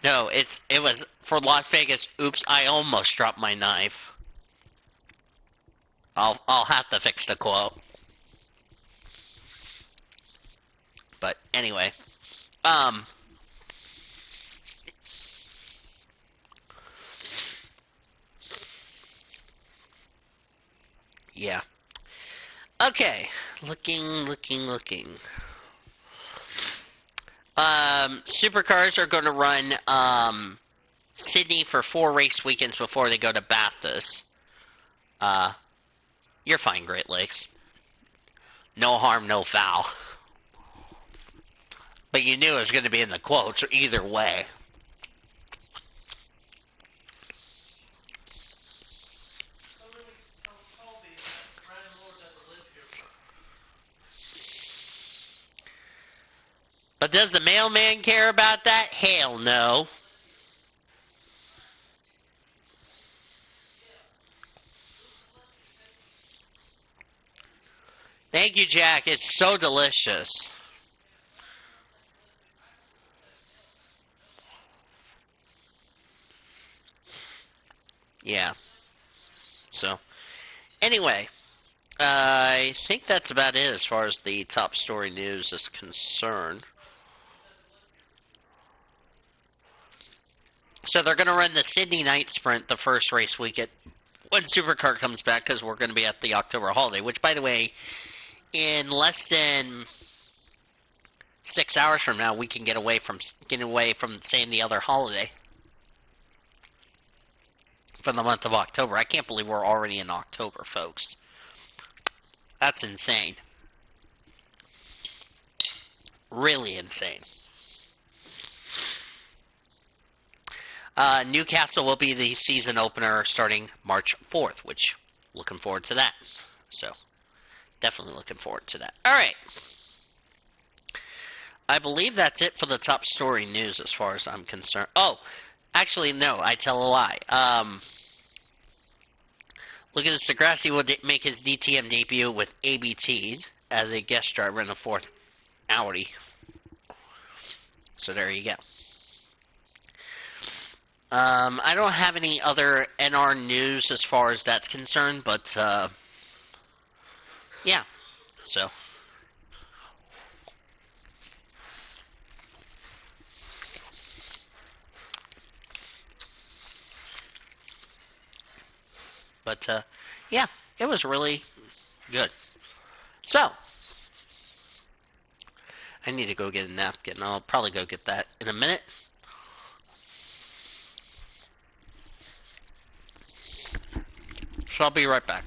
S2: No, it was for Las Vegas. Oops, I almost dropped my knife. I'll have to fix the quote. But anyway, yeah. Okay, looking. Supercars are going to run Sydney for 4 race weekends before they go to Bathurst. You're fine, Great Lakes. No harm, no foul. But you knew it was going to be in the quotes either way. But does the mailman care about that? Hell no. Thank you, Jack. It's so delicious. Yeah. So, anyway, I think that's about it as far as the top story news is concerned. So they're going to run the Sydney Night Sprint the first race weekend when Supercar comes back, because we're going to be at the October holiday, which, by the way, in less than 6 hours from now, we can get away from saying the other holiday for the month of October. I can't believe we're already in October, folks. That's insane. Really insane. Newcastle will be the season opener starting March 4th, which, looking forward to that. So, definitely looking forward to that. All right. I believe that's it for the top story news as far as I'm concerned. Oh, actually, no, I tell a lie. Look at this. Ganassi will make his DTM debut with ABTs as a guest driver in the fourth Audi. So there you go. I don't have any other NR news as far as that's concerned, but yeah. So. But yeah, it was really good. So, I need to go get a napkin. I'll probably go get that in a minute. So I'll be right back.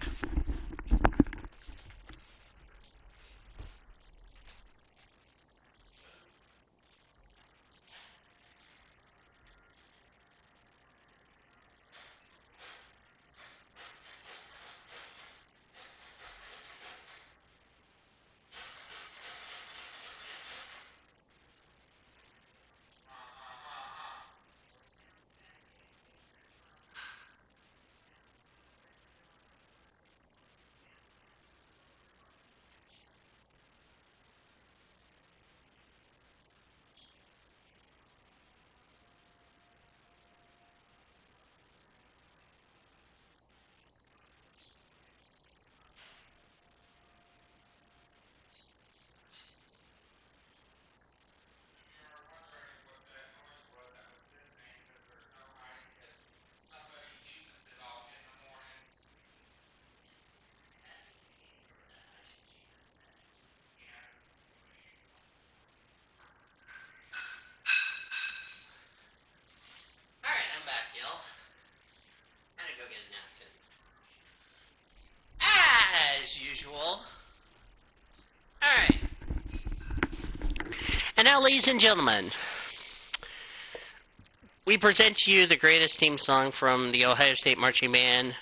S2: Alright, I'm back, y'all. I'm gonna go get a napkin. As usual. Alright. And now, ladies and gentlemen, we present to you the greatest theme song from the Ohio State Marching Band,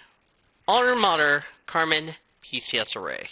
S2: Alma Mater, Carmen PCSRA.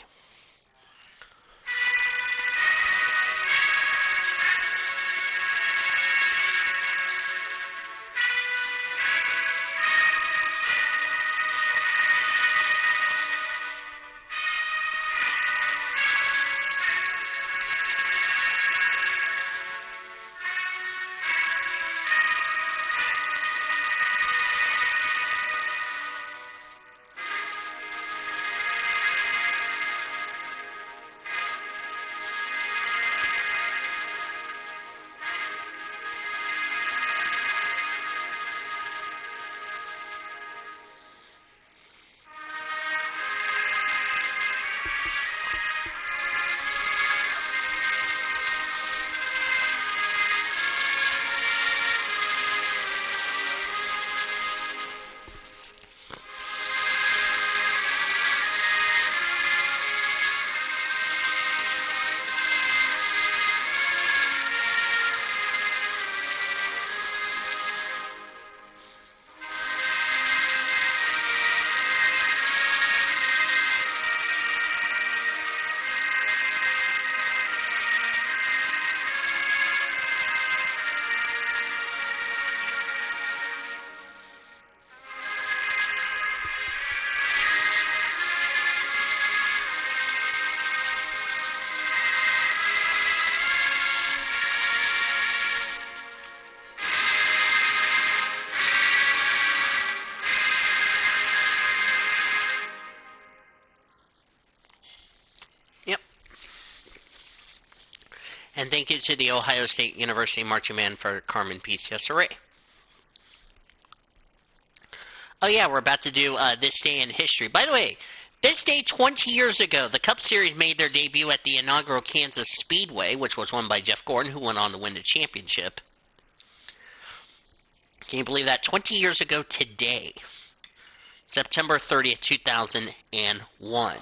S2: And thank you to the Ohio State University Marching Band for Carmen PCSRA. Oh yeah, we're about to do This Day in History. By the way, This day 20 years ago, the Cup Series made their debut at the inaugural Kansas Speedway, which was won by Jeff Gordon, who went on to win the championship. Can you believe that? 20 years ago today, September 30th, 2001.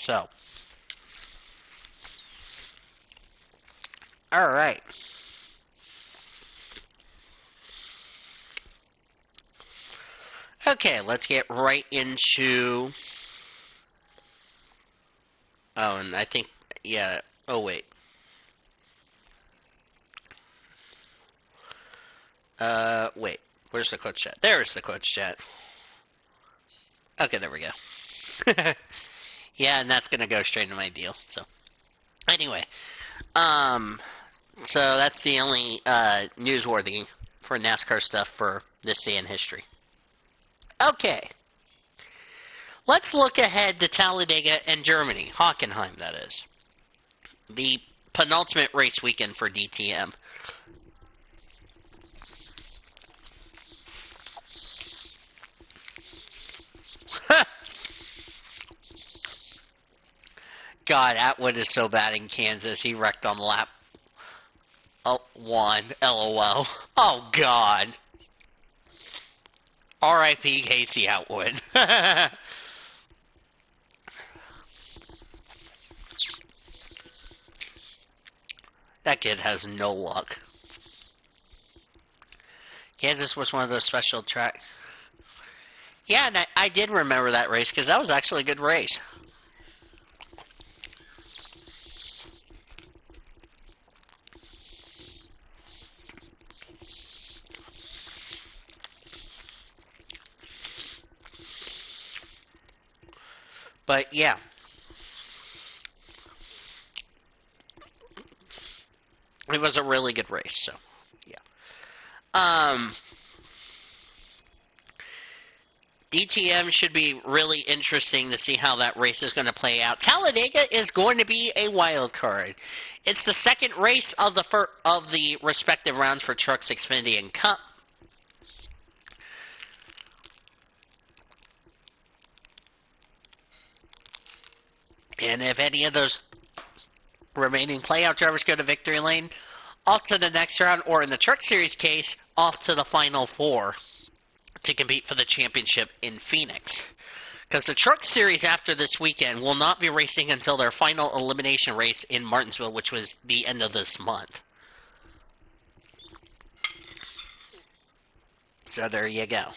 S2: So, all right. Okay, let's get right into... Oh, and I think... Yeah. Oh, wait. Wait. Where's the coach chat? There's the coach chat. Okay, there we go. Yeah, and that's gonna go straight into my deal, so... Anyway. So that's the only, newsworthy for NASCAR stuff for this day in history. Okay. Let's look ahead to Talladega and Germany. Hockenheim, that is. The penultimate race weekend for DTM. God, Atwood is so bad in Kansas. He wrecked on lap 1. LOL. Oh, God. R.I.P. Casey Atwood. That kid has no luck. Kansas was one of those special tracks. Yeah, and I did remember that race because that was actually a good race. But yeah. It was a really good race, so yeah. DTM should be really interesting to see how that race is going to play out. Talladega is going to be a wild card. It's the second race of the respective rounds for Trucks, Xfinity, and Cup. And if any of those remaining playout drivers go to victory lane, off to the next round, or in the Truck Series case, off to the Final Four to compete for the championship in Phoenix. Because the Truck Series after this weekend will not be racing until their final elimination race in Martinsville, which was the end of this month. So there you go.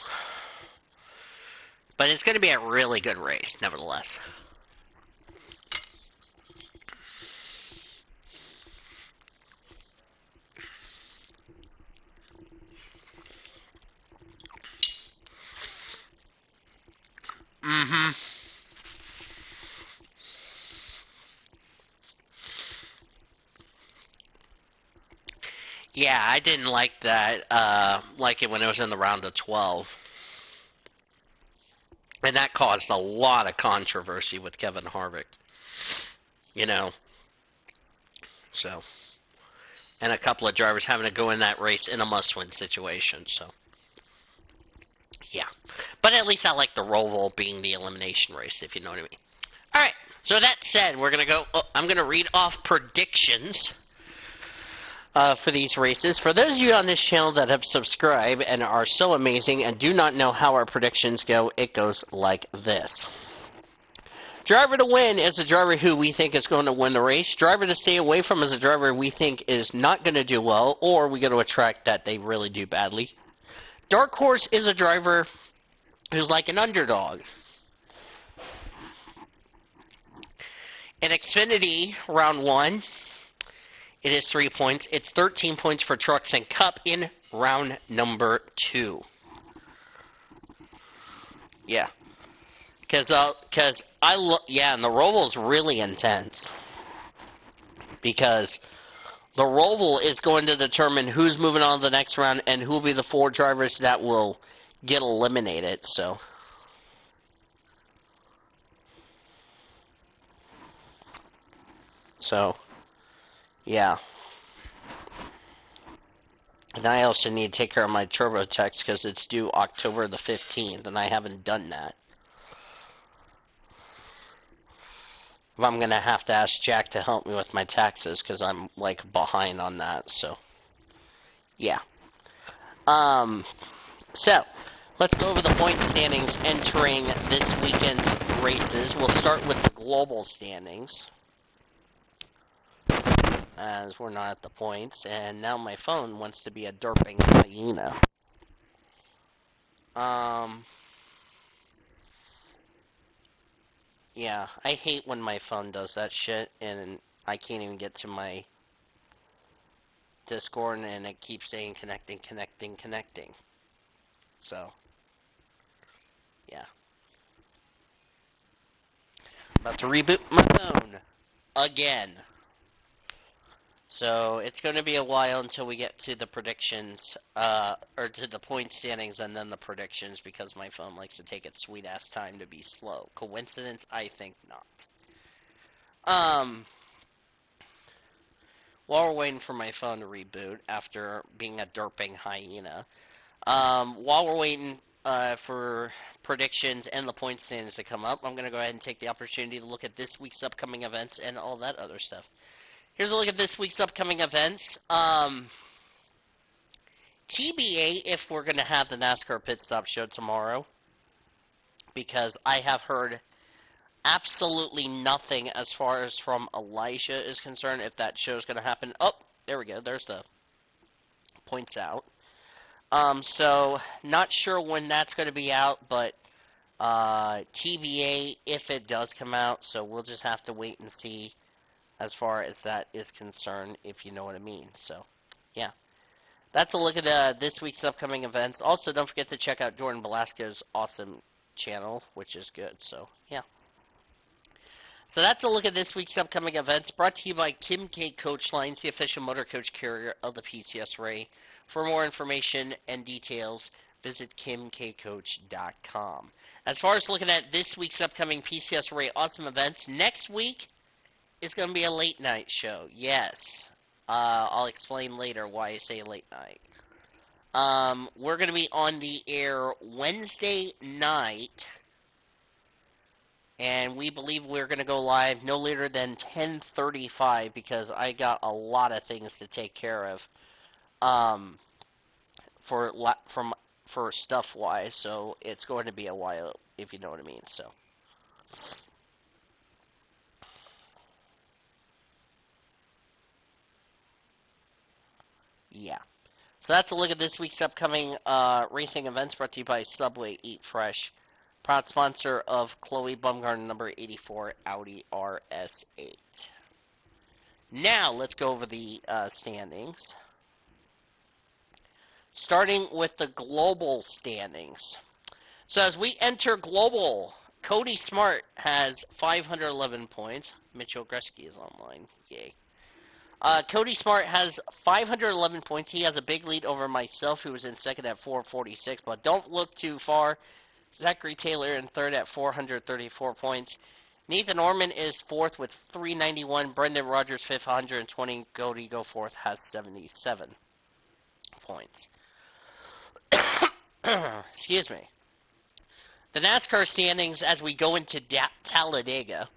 S2: But it's going to be a really good race, nevertheless. Mm-hmm. Yeah, I didn't like that, like it when it was in the round of 12. And that caused a lot of controversy with Kevin Harvick. You know. So. And a couple of drivers having to go in that race in a must-win situation, so. Yeah. But at least I like the Roval being the elimination race, if you know what I mean. Alright, so that said, we're going to go... I'm going to read off predictions for these races. For those of you on this channel that have subscribed and are so amazing and do not know how our predictions go, it goes like this. Driver to win is a driver who we think is going to win the race. Driver to stay away from is a driver we think is not going to do well, or we go to a track that they really do badly. Dark horse is a driver who's like an underdog. In Xfinity, round 1, it is 3 points. It's 13 points for Trucks and Cup in round number 2. Yeah. And the Roval is really intense. Because the Roval is going to determine who's moving on to the next round and who will be the 4 drivers that will get eliminated, so. So, yeah. And I also need to take care of my TurboTax because it's due October the 15th, and I haven't done that. I'm going to have to ask Jack to help me with my taxes because I'm, like, behind on that, so. Yeah. So, let's go over the point standings entering this weekend's races. We'll start with the global standings, as we're not at the points, and now my phone wants to be a derping hyena. Yeah, I hate when my phone does that shit, and I can't even get to my Discord, and it keeps saying connecting, connecting, connecting. So, yeah. About to reboot my phone. Again. So, it's going to be a while until we get to the predictions, or to the point standings and then the predictions, because my phone likes to take its sweet-ass time to be slow. Coincidence? I think not. While we're waiting for my phone to reboot, after being a derping hyena, while we're waiting for predictions and the point standings to come up, I'm going to go ahead and take the opportunity to look at this week's upcoming events and all that other stuff. Here's a look at this week's upcoming events. TBA if we're going to have the NASCAR Pit Stop show tomorrow, because I have heard absolutely nothing as far as from Elijah is concerned if that show is going to happen. Oh, there we go. There's the points out. So, not sure when that's going to be out, but TBA if it does come out, so we'll just have to wait and see as far as that is concerned, if you know what I mean. So, yeah. That's a look at this week's upcoming events. Also, don't forget to check out Jordan Velasquez's awesome channel, which is good, so, yeah. So that's a look at this week's upcoming events, brought to you by Kim K Coach Lines, the official motor coach carrier of the PCSRA. For more information and details, visit kimkcoach.com. As far as looking at this week's upcoming PCSRA awesome events, next week is going to be a late night show. Yes. I'll explain later why I say late night. We're going to be on the air Wednesday night, and we believe we're going to go live no later than 10:35 because I got a lot of things to take care of for stuff wise, so it's going to be a while, if you know what I mean. So, yeah. So that's a look at this week's upcoming racing events, brought to you by Subway Eat Fresh, proud sponsor of Chloe Bumgarner number 84 Audi RS8. Now let's go over the standings. Starting with the global standings. So as we enter global, Cody Smart has 511 points. Mitchell Gretzky is online. Yay. Cody Smart has 511 points. He has a big lead over myself, who was in second at 446. But don't look too far. Zachary Taylor in third at 434 points. Nathan Orman is fourth with 391. Brendan Rogers, 520. Cody Goforth has 77 points. Excuse me. The NASCAR standings as we go into Talladega.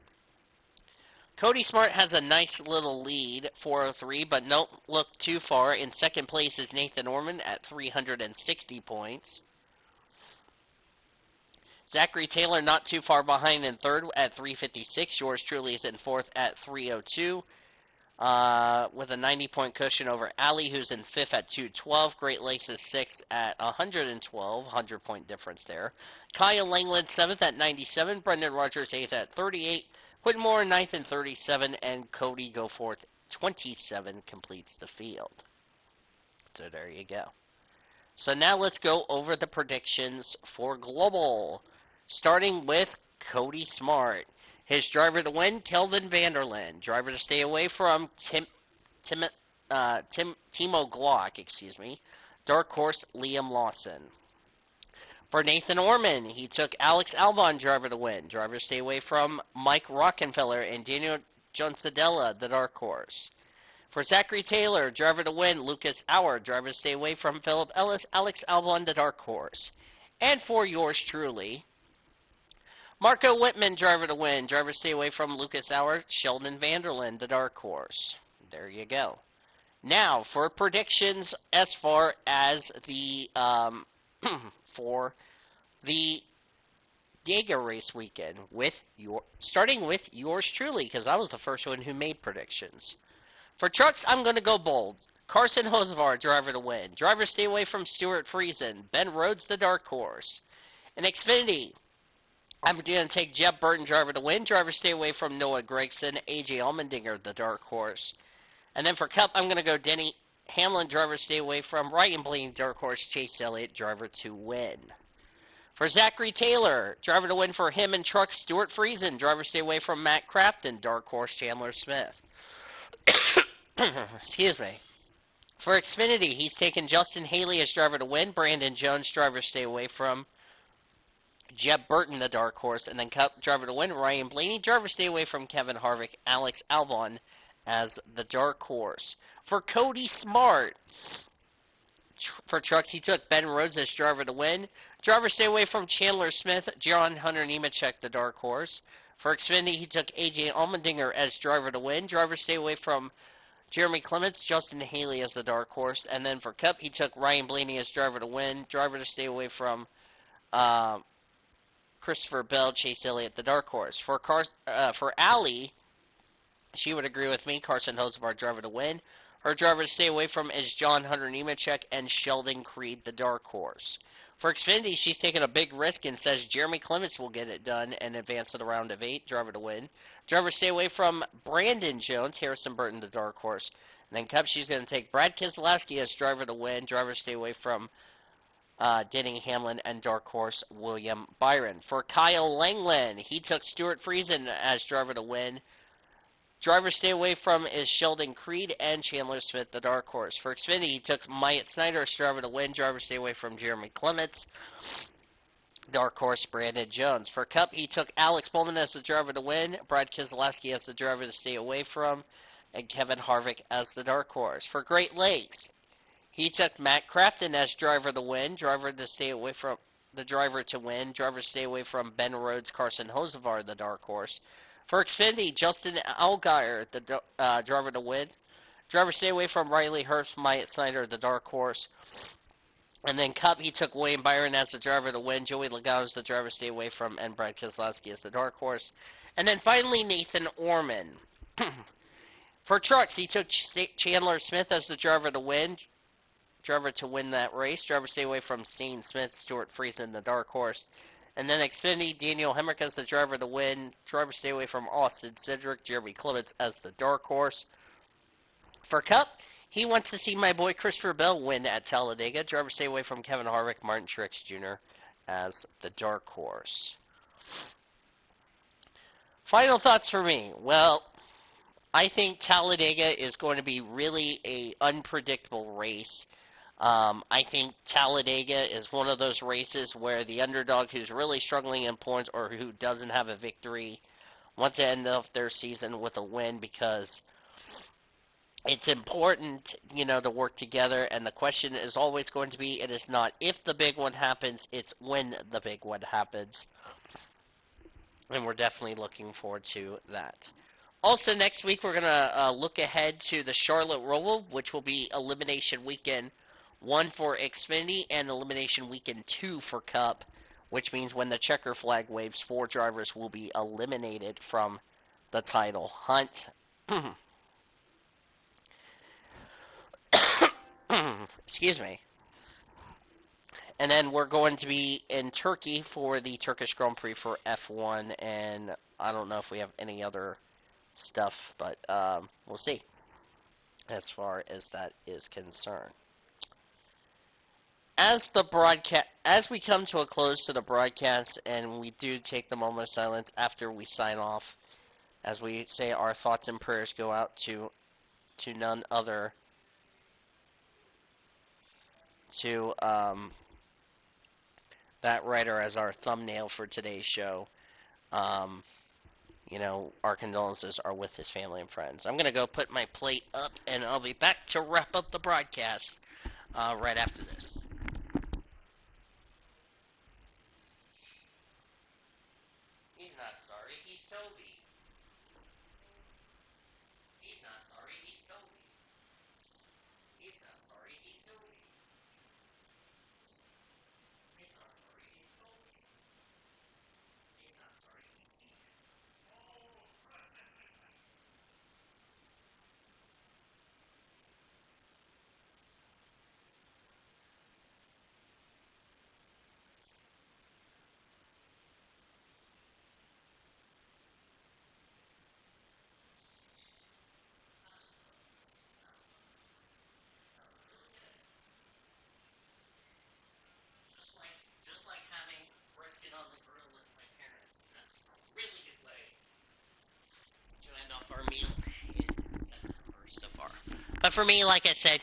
S2: Cody Smart has a nice little lead, 403, but don't look too far. In second place is Nathan Orman at 360 points. Zachary Taylor not too far behind in third at 356. Yours truly is in fourth at 302. With a 90-point cushion over Ali, who's in fifth at 212. Great Lakes is sixth at 112, 100-point difference there. Kyle Langland, seventh at 97. Brendan Rogers, eighth at 38. Quentin Moore, ninth and 37. And Cody Goforth, 27, completes the field. So there you go. So now let's go over the predictions for Global. Starting with Cody Smart. His driver to win, Kelvin Vanderlyn. Driver to stay away from, Timo Glock, Dark horse, Liam Lawson. For Nathan Orman, he took Alex Albon, driver to win. Driver stay away from Mike Rockenfeller and Daniel Johnsadella, the dark horse. For Zachary Taylor, driver to win, Lucas Auer. Driver stay away from Philip Ellis, Alex Albon, the dark horse. And for yours truly, Marco Whitman, driver to win. Driver stay away from Lucas Auer, Sheldon Vanderlyn, the dark horse. There you go. Now, for predictions as far as the, for the Dega race weekend, starting with yours truly, because I was the first one who made predictions. For trucks, I'm going to go bold. Carson Hocevar, driver to win. Driver stay away from Stuart Friesen. Ben Rhodes, the dark horse. In Xfinity, I'm going to take Jeb Burton, driver to win. Driver stay away from Noah Gragson. AJ Allmendinger, the dark horse. And then for Cup, I'm going to go Denny Hamlin, driver stay away from. Ryan Blaney, dark horse. Chase Elliott, driver to win. For Zachary Taylor, driver to win for him and trucks. Stuart Friesen, driver stay away from. Matt Crafton, dark horse. Chandler Smith. Excuse me. For Xfinity, he's taken Justin Haley as driver to win. Brandon Jones, driver stay away from. Jeb Burton, the dark horse. And then Cup, driver to win. Ryan Blaney, driver stay away from. Kevin Harvick. Alex Albon as the dark horse. For Cody Smart, for trucks, he took Ben Rhodes as driver to win. Driver stay away from Chandler Smith. John Hunter Nemechek, the dark horse. For Xfinity, he took AJ Allmendinger as driver to win. Driver stay away from Jeremy Clements, Justin Haley as the dark horse. And then for Cup, he took Ryan Blaney as driver to win. Driver to stay away from Christopher Bell, Chase Elliott, the dark horse. For Allie, she would agree with me. Carson Hocevar, driver to win. Her driver to stay away from is John Hunter Nemechek and Sheldon Creed, the dark horse. For Xfinity, she's taken a big risk and says Jeremy Clements will get it done and advance to the round of 8, driver to win. Driver stay away from Brandon Jones, Harrison Burton, the dark horse. And then Cup, she's going to take Brad Keselowski as driver to win. Driver stay away from Denny Hamlin and dark horse William Byron. For Kyle Langland, he took Stuart Friesen as driver to win. Driver stay away from is Sheldon Creed and Chandler Smith, the dark horse. For Xfinity, he took Myatt Snyder as driver to win. Driver stay away from Jeremy Clements. Dark horse Brandon Jones. For Cup, he took Alex Bowman as the driver to win. Brad Keselowski as the driver to stay away from. And Kevin Harvick as the dark horse. For Great Lakes, he took Matt Crafton as driver to win. Driver to stay away from the driver to win. Driver stay away from Ben Rhodes, Carson Hocevar, the dark horse. For Xfinity, Justin Allgaier, the driver to win. Driver stay away from Riley Hurst, Myatt Snyder, the dark horse. And then Cup, he took William Byron as the driver to win. Joey Logano is the driver stay away from, and Brad Keselowski as the dark horse. And then finally, Nathan Orman. For trucks, he took Chandler Smith as the driver to win. Driver to win that race. Driver stay away from Shane Smith, Stuart Friesen, the dark horse. And then Xfinity, Daniel Hemrick as the driver to win. Driver stay away from Austin Cedric, Jeremy Clements as the dark horse. For Cup, he wants to see my boy Christopher Bell win at Talladega. Driver stay away from Kevin Harvick, Martin Truex Jr. as the dark horse. Final thoughts for me. Well, I think Talladega is going to be really a unpredictable race. I think Talladega is one of those races where the underdog who's really struggling in points or who doesn't have a victory wants to end off their season with a win because it's important, to work together. And the question is always going to be, it is not if the big one happens, it's when the big one happens. And we're definitely looking forward to that. Also, next week we're going to look ahead to the Charlotte Roval, which will be Elimination Weekend 1 for Xfinity and Elimination Weekend 2 for Cup, which means when the checker flag waves, 4 drivers will be eliminated from the title hunt. Excuse me. And then we're going to be in Turkey for the Turkish Grand Prix for F1, and I don't know if we have any other stuff, but we'll see as far as that is concerned. As we come to a close to the broadcast, and we do take the moment of silence after we sign off, as we say our thoughts and prayers go out to none other that writer as our thumbnail for today's show. Our condolences are with his family and friends. I'm going to go put my plate up, and I'll be back to wrap up the broadcast right after this. He's not sorry, he's Toby. He's not sorry, he's Toby. He's not sorry, he's Toby. He's not sorry, he's Toby. He's not sorry, he's Steve. Just like having brisket on the grill with my parents. That's a really good way to end off our meal in September so far. But for me, like I said,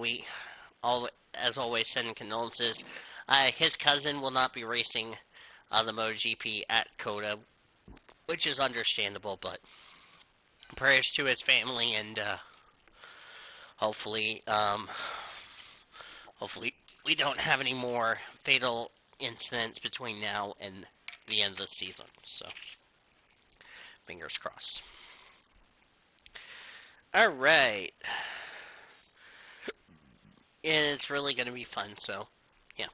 S2: we all, as always, send condolences. His cousin will not be racing the MotoGP at COTA, which is understandable, but prayers to his family, and hopefully we don't have any more fatal incidents between now and the end of the season. So, fingers crossed. All right. And it's really going to be fun, so, yeah.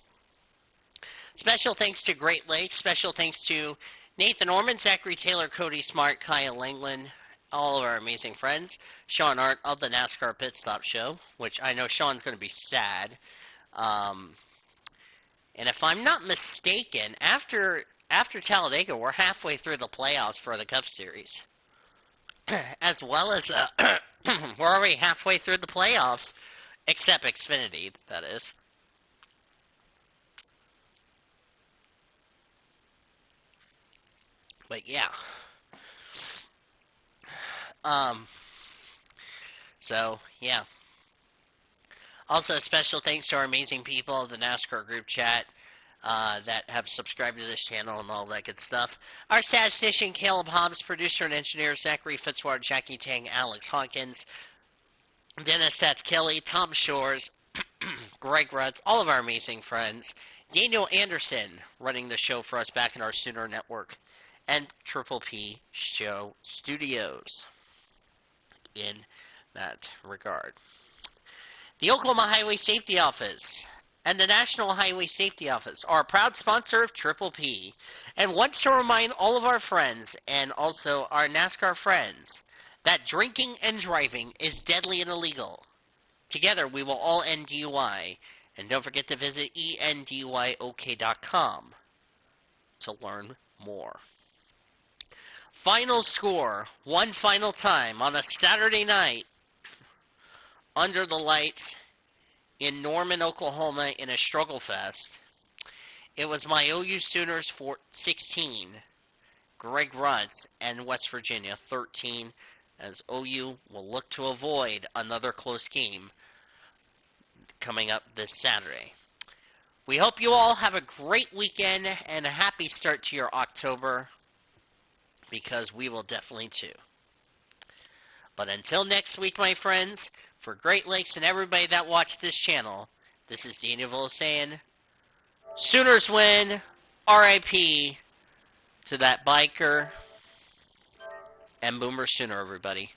S2: Special thanks to Great Lakes. Special thanks to Nathan Orman, Zachary Taylor, Cody Smart, Kaya Langland, all of our amazing friends. Sean Art of the NASCAR Pit Stop Show, which I know Sean's going to be sad. And if I'm not mistaken, after Talladega, we're halfway through the playoffs for the Cup Series. As well as, we're already halfway through the playoffs, except Xfinity, that is. But yeah. So, yeah. Also, special thanks to our amazing people of the NASCAR group chat that have subscribed to this channel and all that good stuff. Our statistician, Caleb Hobbs, producer and engineer, Zachary Fitzwater, Jackie Tang, Alex Hawkins, Dennis Stats Kelly, Tom Shores, Greg Rutz, all of our amazing friends, Daniel Anderson running the show for us back in our Sooner Network, and Triple P Show Studios in that regard. The Oklahoma Highway Safety Office and the National Highway Safety Office are a proud sponsor of Triple P and wants to remind all of our friends and also our NASCAR friends that drinking and driving is deadly and illegal. Together we will all end DUI, and don't forget to visit enduyok.com to learn more. Final score, one final time on a Saturday night under the lights in Norman, Oklahoma in a struggle fest. It was my OU Sooners 16, Greg Rutz, and West Virginia 13, as OU will look to avoid another close game coming up this Saturday. We hope you all have a great weekend and a happy start to your October, because we will definitely too. But until next week, my friends, for Great Lakes and everybody that watched this channel, this is Daniel Villa saying, Sooners win, R.I.P. to that biker, and Boomer Sooner, everybody.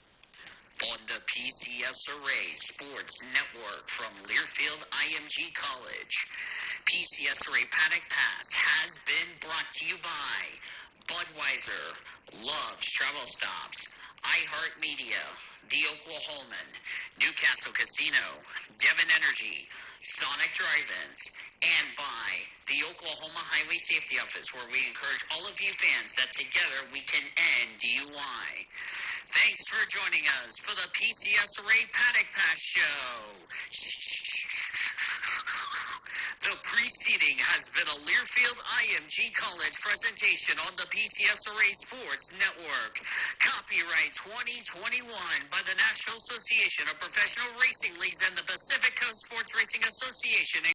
S1: On the PCSRA Sports Network from Learfield IMG College, PCSRA Paddock Pass has been brought to you by Budweiser, Love's Travel Stops, iHeartMedia, The Oklahoman, Newcastle Casino, Devon Energy, Sonic Drive-Ins, and by the Oklahoma Highway Safety Office, where we encourage all of you fans that together we can end DUI. Thanks for joining us for the PCSRA Paddock Pass Show. The preceding has been a Learfield IMG College presentation on the PCSRA Sports Network. Copyright 2021 by the National Association of Professional Racing Leagues and the Pacific Coast Sports Racing Association.